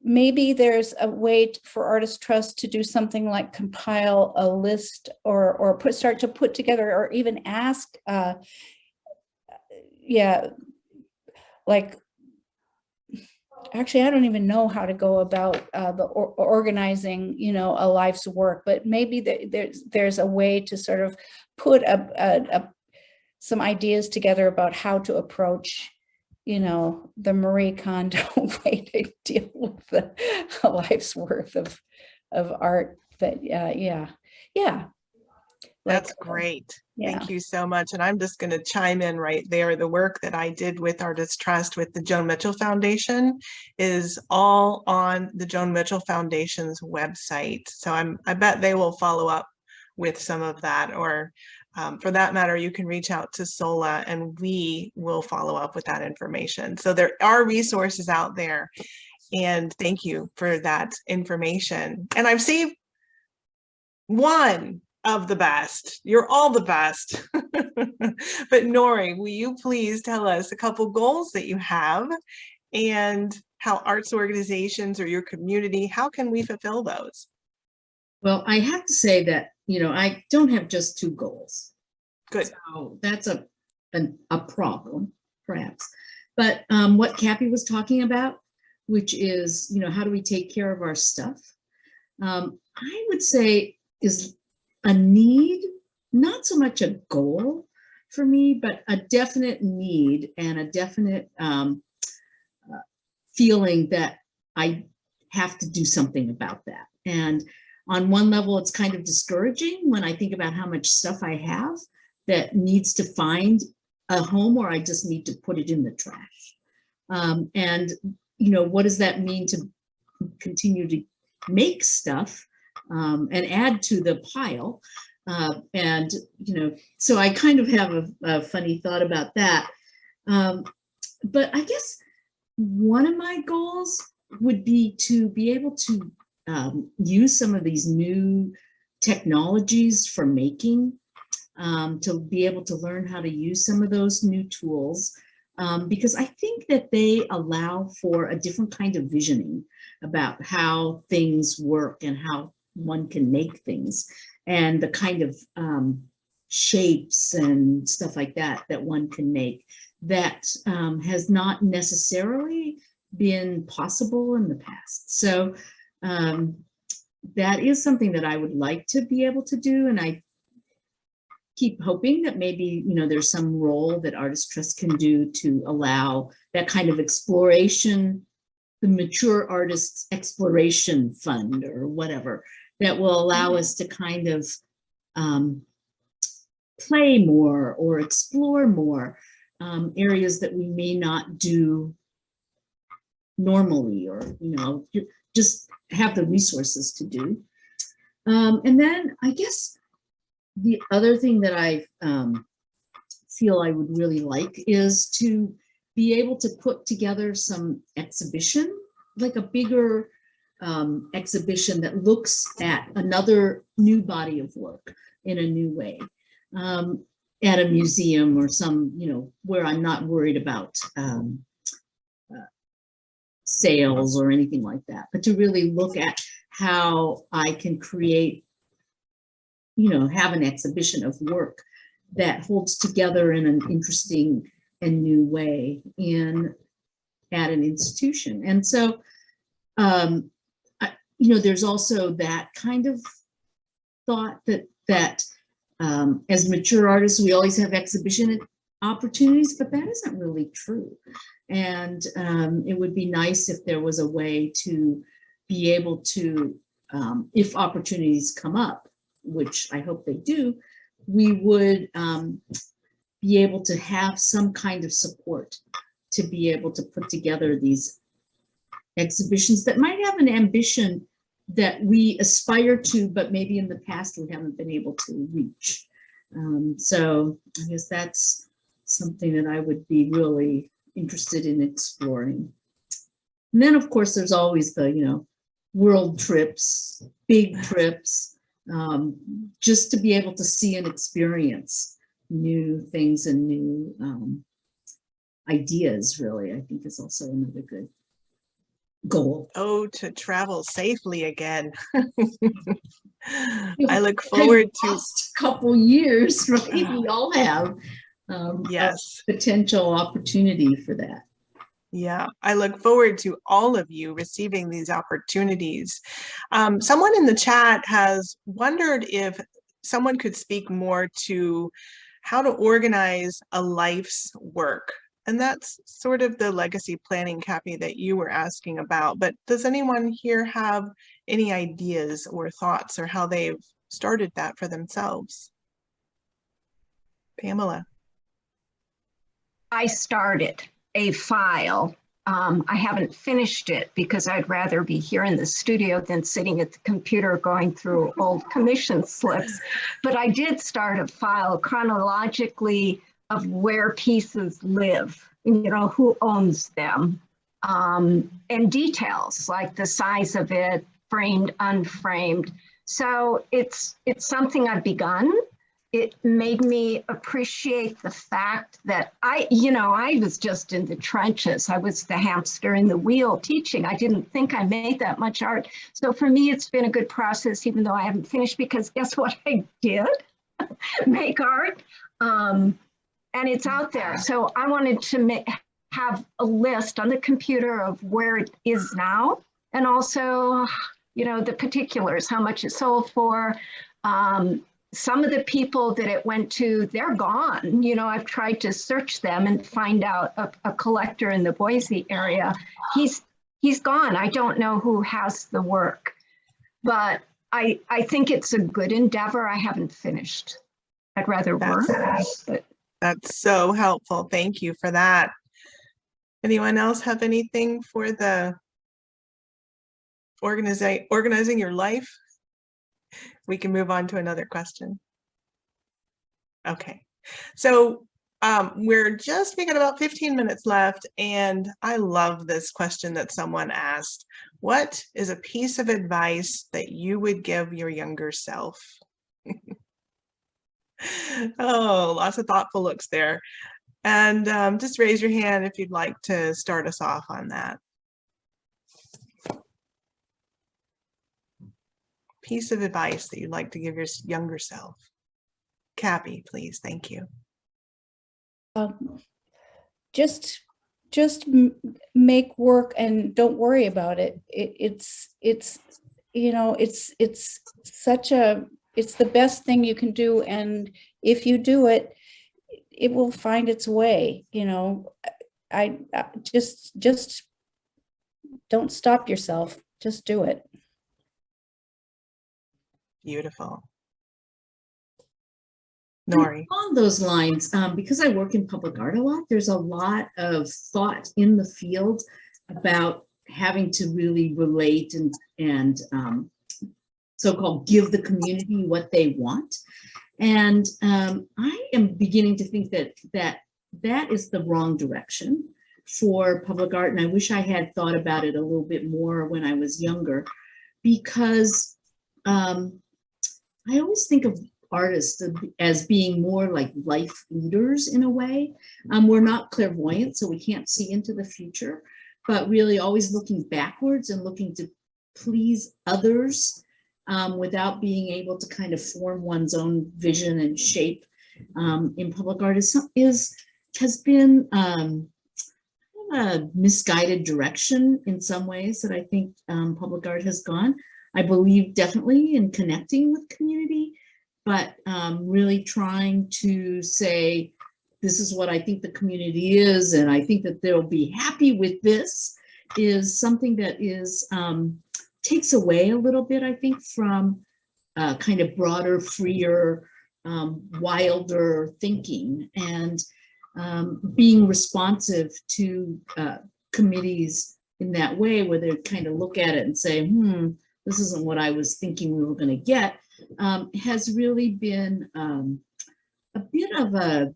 S4: maybe there's a way for Artist Trust to do something like compile a list or start to put together, or even ask, like, actually, I don't even know how to go about organizing, a life's work, but maybe there's a way to sort of put some ideas together about how to approach, the Marie Kondo way to deal with a life's worth of art. But yeah.
S8: That's great.
S4: Yeah.
S8: Thank you so much. And I'm just going to chime in right there. The work that I did with Artist Trust with the Joan Mitchell Foundation is all on the Joan Mitchell Foundation's website. So I bet they will follow up with some of that, or for that matter, you can reach out to SOLA and we will follow up with that information. So there are resources out there, and thank you for that information. And I've seen one of the best. You're all the best. But Norie, will you please tell us a couple goals that you have and how arts organizations or your community, how can we fulfill those?
S6: Well, I have to say that, I don't have just two goals.
S8: Good.
S6: So that's a problem, perhaps. But what Cappy was talking about, which is, how do we take care of our stuff? I would say is a need, not so much a goal for me, but a definite need and a definite feeling that I have to do something about that. And on one level, it's kind of discouraging when I think about how much stuff I have that needs to find a home or I just need to put it in the trash. And, you know, what does that mean to continue to make stuff and add to the pile? And, you know, so I kind of have a funny thought about that. But I guess one of my goals would be to be able to use some of these new technologies for making, to be able to learn how to use some of those new tools, because I think that they allow for a different kind of visioning about how things work and how one can make things, and the kind of shapes and stuff like that that one can make that has not necessarily been possible in the past. So that is something that I would like to be able to do, and I keep hoping that maybe, you know, there's some role that Artist Trust can do to allow that kind of exploration, the Mature Artists Exploration Fund or whatever, that will allow us to kind of play more or explore more areas that we may not do normally, or, you know, just have the resources to do. And then I guess the other thing that I feel I would really like is to be able to put together some exhibition, like a bigger exhibition that looks at another new body of work in a new way, at a museum or some, you know, where I'm not worried about sales or anything like that, but to really look at how I can create, you know, have an exhibition of work that holds together in an interesting and new way at an institution. And so, you know, there's also that kind of thought that as mature artists, we always have exhibition opportunities, but that isn't really true. And it would be nice if there was a way to be able to, if opportunities come up, which I hope they do, we would be able to have some kind of support to be able to put together these exhibitions that might have an ambition that we aspire to, but maybe in the past we haven't been able to reach. So I guess that's something that I would be really interested in exploring. And then of course there's always the, you know, world trips, big trips, just to be able to see and experience new things and new ideas, really, I think is also another good goal.
S8: Oh, to travel safely again. I look forward to
S6: a couple years, right? We all have
S8: yes,
S6: potential opportunity for that.
S8: Yeah, I look forward to all of you receiving these opportunities. Someone in the chat has wondered if someone could speak more to how to organize a life's work. And that's sort of the legacy planning, Cappy, that you were asking about. But does anyone here have any ideas or thoughts or how they've started that for themselves? Pamela.
S7: I started a file. I haven't finished it because I'd rather be here in the studio than sitting at the computer going through old commission slips. But I did start a file chronologically of where pieces live, you know, who owns them, and details like the size of it, framed, unframed. So it's something I've begun. It made me appreciate the fact that I was just in the trenches. I was the hamster in the wheel teaching. I didn't think I made that much art. So for me, it's been a good process, even though I haven't finished, because guess what I did? Make art. And it's out there. So I wanted to have a list on the computer of where it is now. And also, you know, the particulars, how much it sold for. Some of the people that it went to, they're gone. You know, I've tried to search them and find out a collector in the Boise area. He's gone. I don't know who has the work, but I think it's a good endeavor. I haven't finished. I'd rather work, but
S8: That's so helpful. Thank you for that. Anyone else have anything for the organizing your life? We can move on to another question. Okay, so we got about 15 minutes left, and I love this question that someone asked. What is a piece of advice that you would give your younger self? Oh, lots of thoughtful looks there. And just raise your hand if you'd like to start us off on that. Piece of advice that you'd like to give your younger self. Cappy, please. Thank you.
S4: Just make work and don't worry about it. It's you know, it's the best thing you can do, and if you do it, it will find its way. You know, I just don't stop yourself. Just do it.
S8: Beautiful. Norie.
S6: Along those lines, because I work in public art a lot, there's a lot of thought in the field about having to really relate and so-called give the community what they want. And I am beginning to think that is the wrong direction for public art. And I wish I had thought about it a little bit more when I was younger, because I always think of artists as being more like life leaders in a way. We're not clairvoyant, so we can't see into the future, but really always looking backwards and looking to please others without being able to kind of form one's own vision and shape in public art has been a misguided direction in some ways that I think public art has gone. I believe definitely in connecting with community, but really trying to say, this is what I think the community is, and I think that they'll be happy with this, is something that is takes away a little bit, I think, from kind of broader, freer, wilder thinking, and being responsive to committees in that way, where they kind of look at it and say, this isn't what I was thinking we were going to get, has really been a bit of a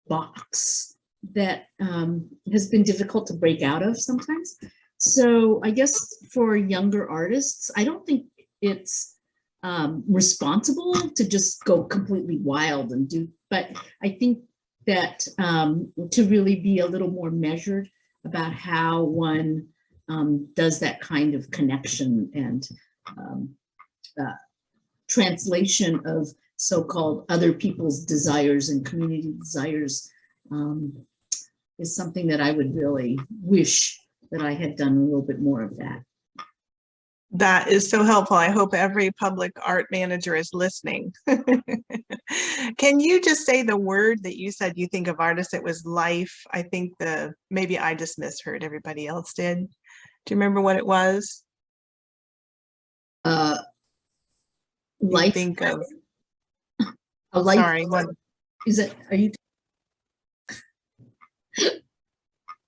S6: box that has been difficult to break out of sometimes. So I guess for younger artists, I don't think it's responsible to just go completely wild and do, but I think that to really be a little more measured about how one does that kind of connection and translation of so-called other people's desires and community desires is something that I would really wish that I had done a little bit more of that.
S8: That is so helpful. I hope every public art manager is listening. Can you just say the word that you said you think of artists? It was life. I think maybe I just misheard. Everybody else did. Do you remember what it was?
S6: Life.
S8: Think of
S6: a life.
S8: Sorry. What?
S6: Is it? Are you?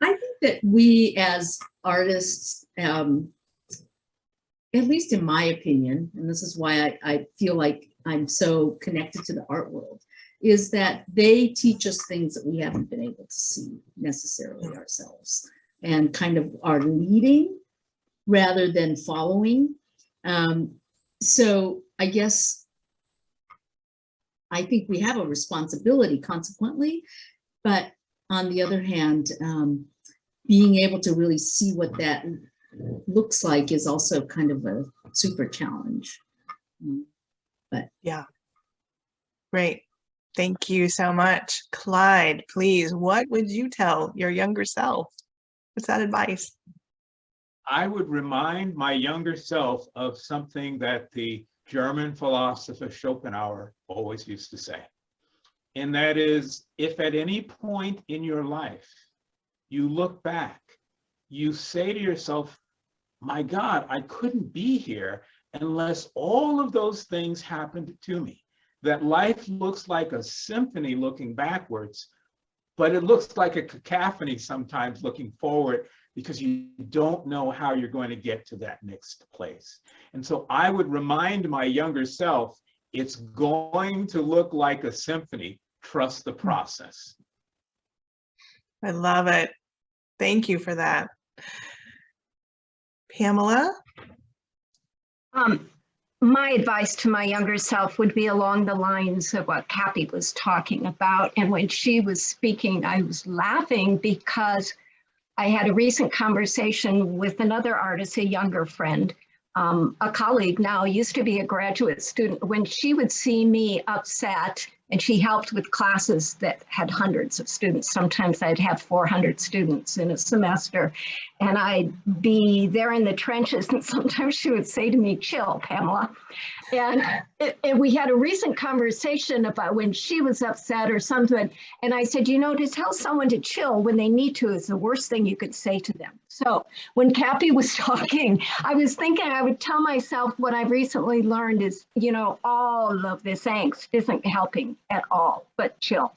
S6: I think that we as artists, at least in my opinion, and this is why I feel like I'm so connected to the art world, is that they teach us things that we haven't been able to see necessarily ourselves, and kind of are leading rather than following. So I guess I think we have a responsibility consequently, but on the other hand, being able to really see what that looks like is also kind of a super challenge. But
S8: yeah, great. Thank you so much. Clyde, please, what would you tell your younger self? What's that advice?
S5: I would remind my younger self of something that the German philosopher Schopenhauer always used to say. And that is, if at any point in your life you look back, you say to yourself, my God, I couldn't be here unless all of those things happened to me. That life looks like a symphony looking backwards, but it looks like a cacophony sometimes looking forward, because you don't know how you're going to get to that next place. And so I would remind my younger self, it's going to look like a symphony. Trust the process.
S8: I love it. Thank you for that. Pamela?
S7: My advice to my younger self would be along the lines of what Cappy was talking about. And when she was speaking, I was laughing because I had a recent conversation with another artist, a younger friend, a colleague now, used to be a graduate student. When she would see me upset, and she helped with classes that had hundreds of students. Sometimes I'd have 400 students in a semester, and I'd be there in the trenches. And sometimes she would say to me, "Chill, Pamela." And we had a recent conversation about when she was upset or something. And I said, to tell someone to chill when they need to is the worst thing you could say to them. So when Cappy was talking, I was thinking I would tell myself what I've recently learned is, all of this angst isn't helping at all, but chill.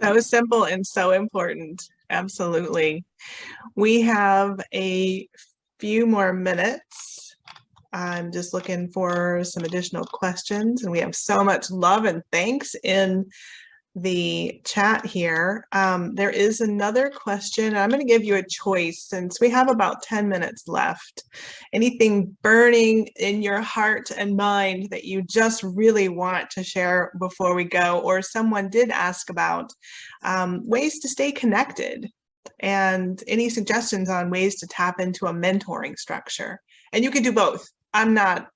S8: So simple and so important. Absolutely. We have a few more minutes. I'm just looking for some additional questions, and we have so much love and thanks in the chat here. There is another question. I'm going to give you a choice since we have about 10 minutes left. Anything burning in your heart and mind that you just really want to share before we go, or someone did ask about ways to stay connected, and any suggestions on ways to tap into a mentoring structure. And you can do both. I'm not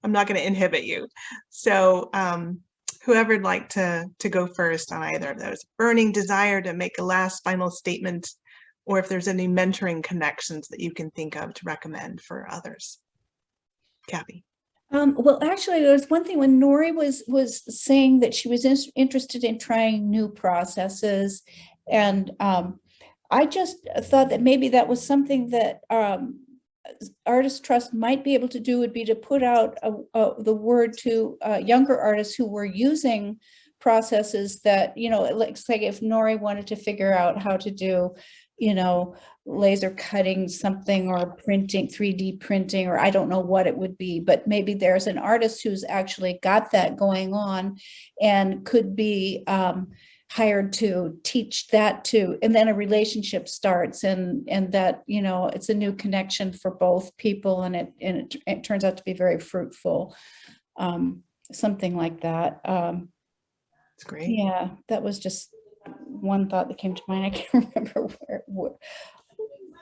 S8: going to inhibit you. So whoever would like to go first on either of those. Burning desire to make a last final statement, or if there's any mentoring connections that you can think of to recommend for others. Cappy.
S4: Well, actually, there was one thing when Norie was saying that she was interested in trying new processes, and I just thought that maybe that was something that Artist Trust might be able to do, would be to put out the word to younger artists who were using processes that, like if Norie wanted to figure out how to do, laser cutting something, or printing, 3D printing, or I don't know what it would be, but maybe there's an artist who's actually got that going on and could be hired to teach that too, and then a relationship starts, and that it's a new connection for both people, and it turns out to be very fruitful, something like that.
S8: That's great.
S4: Yeah, that was just one thought that came to mind. I can't remember where.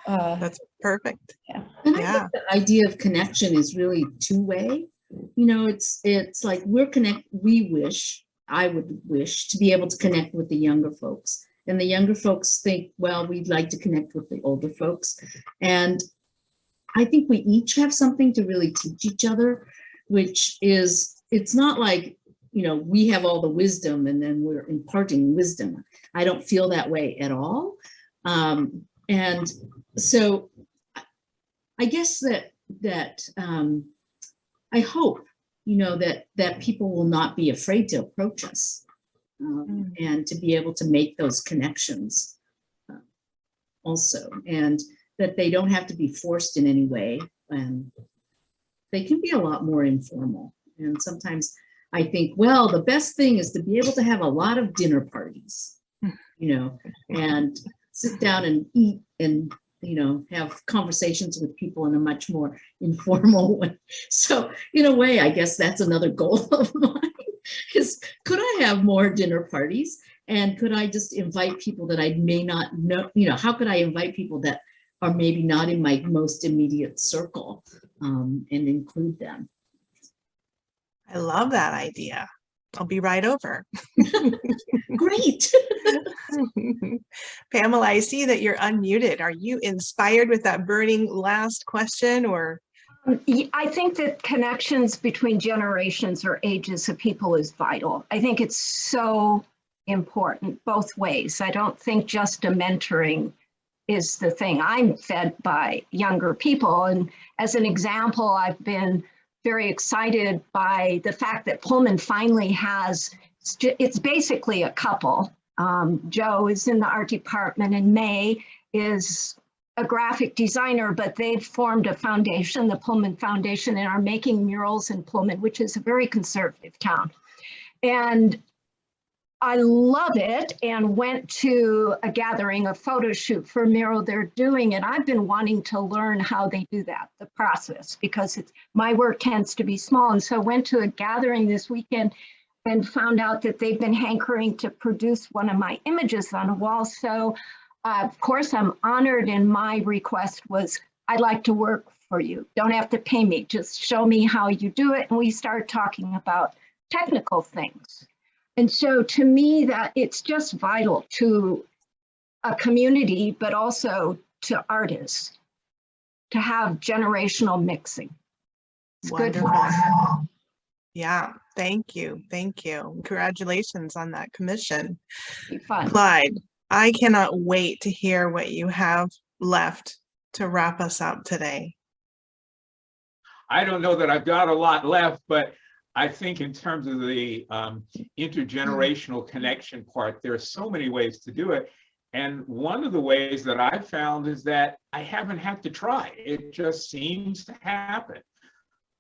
S8: That's perfect.
S4: Yeah.
S6: And I think the idea of connection is really two-way. It's like I would wish to be able to connect with the younger folks, and the younger folks think, well, we'd like to connect with the older folks. And I think we each have something to really teach each other, which is, it's not like, we have all the wisdom and then we're imparting wisdom. I don't feel that way at all. And so I guess that I hope that people will not be afraid to approach us, and to be able to make those connections also, and that they don't have to be forced in any way, and they can be a lot more informal. And sometimes I think, well, the best thing is to be able to have a lot of dinner parties, and sit down and eat and have conversations with people in a much more informal way. So in a way, I guess that's another goal of mine, is could I have more dinner parties, and could I just invite people that I may not know, how could I invite people that are maybe not in my most immediate circle, and include them.
S8: I love that idea. I'll be right over.
S6: Great.
S8: Pamela, I see that you're unmuted. Are you inspired with that burning last question, or?
S7: I think that connections between generations or ages of people is vital. I think it's so important both ways. I don't think just a mentoring is the thing. I'm fed by younger people. And as an example, I've been very excited by the fact that Pullman finally has, it's basically a couple, Joe is in the art department, and May is a graphic designer, but they've formed a foundation, the Pullman Foundation, and are making murals in Pullman, which is a very conservative town. And I love it, and went to a gathering, a photo shoot for a mural they're doing. And I've been wanting to learn how they do that, the process, because my work tends to be small. And so I went to a gathering this weekend and found out that they've been hankering to produce one of my images on a wall. So of course, I'm honored, and my request was, I'd like to work for you. Don't have to pay me, just show me how you do it. And we started talking about technical things. And so to me, that it's just vital to a community, but also to artists, to have generational mixing. It's
S8: Wonderful.
S7: good for us.
S8: Yeah, thank you. Thank you. Congratulations on that commission.
S7: Be fun.
S8: Clyde, I cannot wait to hear what you have left to wrap us up today.
S5: I don't know that I've got a lot left, but I think in terms of the intergenerational connection part, there are so many ways to do it. And one of the ways that I've found is that I haven't had to try. It just seems to happen.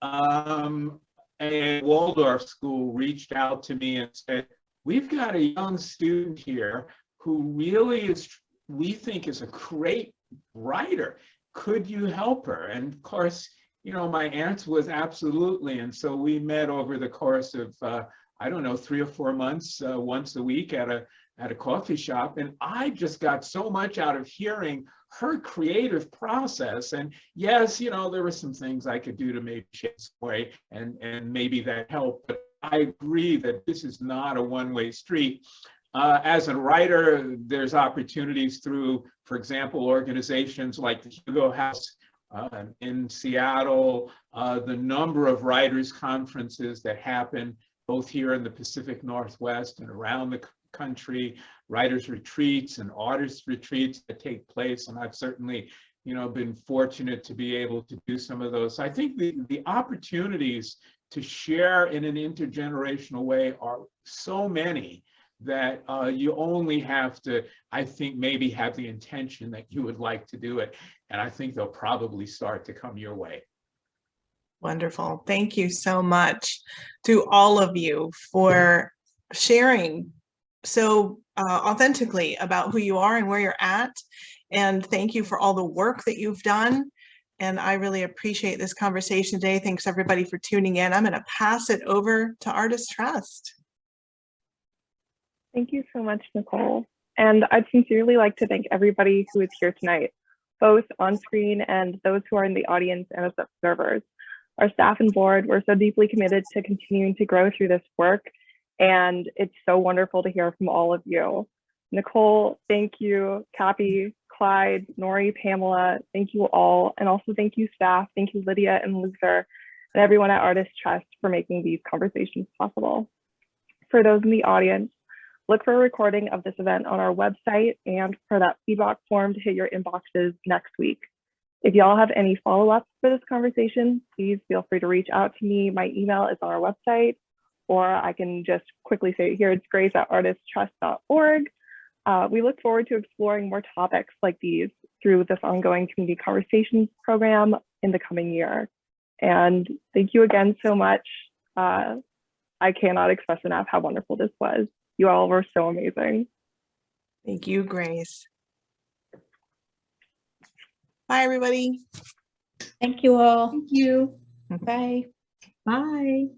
S5: A Waldorf school reached out to me and said, we've got a young student here who really is, we think is a great writer. Could you help her? And of course, you know, my answer was absolutely. And so we met over the course of, I don't know, 3 or 4 months, once a week at a coffee shop. And I just got so much out of hearing her creative process. And yes, you know, there were some things I could do to maybe shape some way, and maybe that helped. But I agree that this is not a one-way street. As a writer, there's opportunities through, for example, organizations like the Hugo House in Seattle, the number of writers' conferences that happen both here in the Pacific Northwest and around the country, writers' retreats and artists' retreats that take place. And I've certainly, you know, been fortunate to be able to do some of those. So I think the opportunities to share in an intergenerational way are so many that you only have to, I think, maybe have the intention that you would like to do it. And I think they'll probably start to come your way.
S8: Wonderful. Thank you so much to all of you for sharing so authentically about who you are and where you're at. And thank you for all the work that you've done. And I really appreciate this conversation today. Thanks everybody for tuning in. I'm going to pass it over to Artist Trust.
S1: Thank you so much, Nichole. And I'd sincerely like to thank everybody who is here tonight, both on screen and those who are in the audience and as observers. Our staff and board, we're so deeply committed to continuing to grow through this work. And it's so wonderful to hear from all of you. Nichole, thank you. Cappy, Clyde, Norie, Pamela, thank you all. And also thank you staff. Thank you, Lydia and Luther, and everyone at Artist Trust for making these conversations possible. For those in the audience, look for a recording of this event on our website and for that feedback form to hit your inboxes next week. If y'all have any follow-ups for this conversation, please feel free to reach out to me. My email is on our website, or I can just quickly say it here. It's grace@artisttrust.org. We look forward to exploring more topics like these through this ongoing community conversations program in the coming year. And thank you again so much. I cannot express enough how wonderful this was. You all were so amazing.
S8: Thank you, Grace. Bye, everybody.
S4: Thank you all.
S6: Thank you.
S4: Bye.
S6: Bye.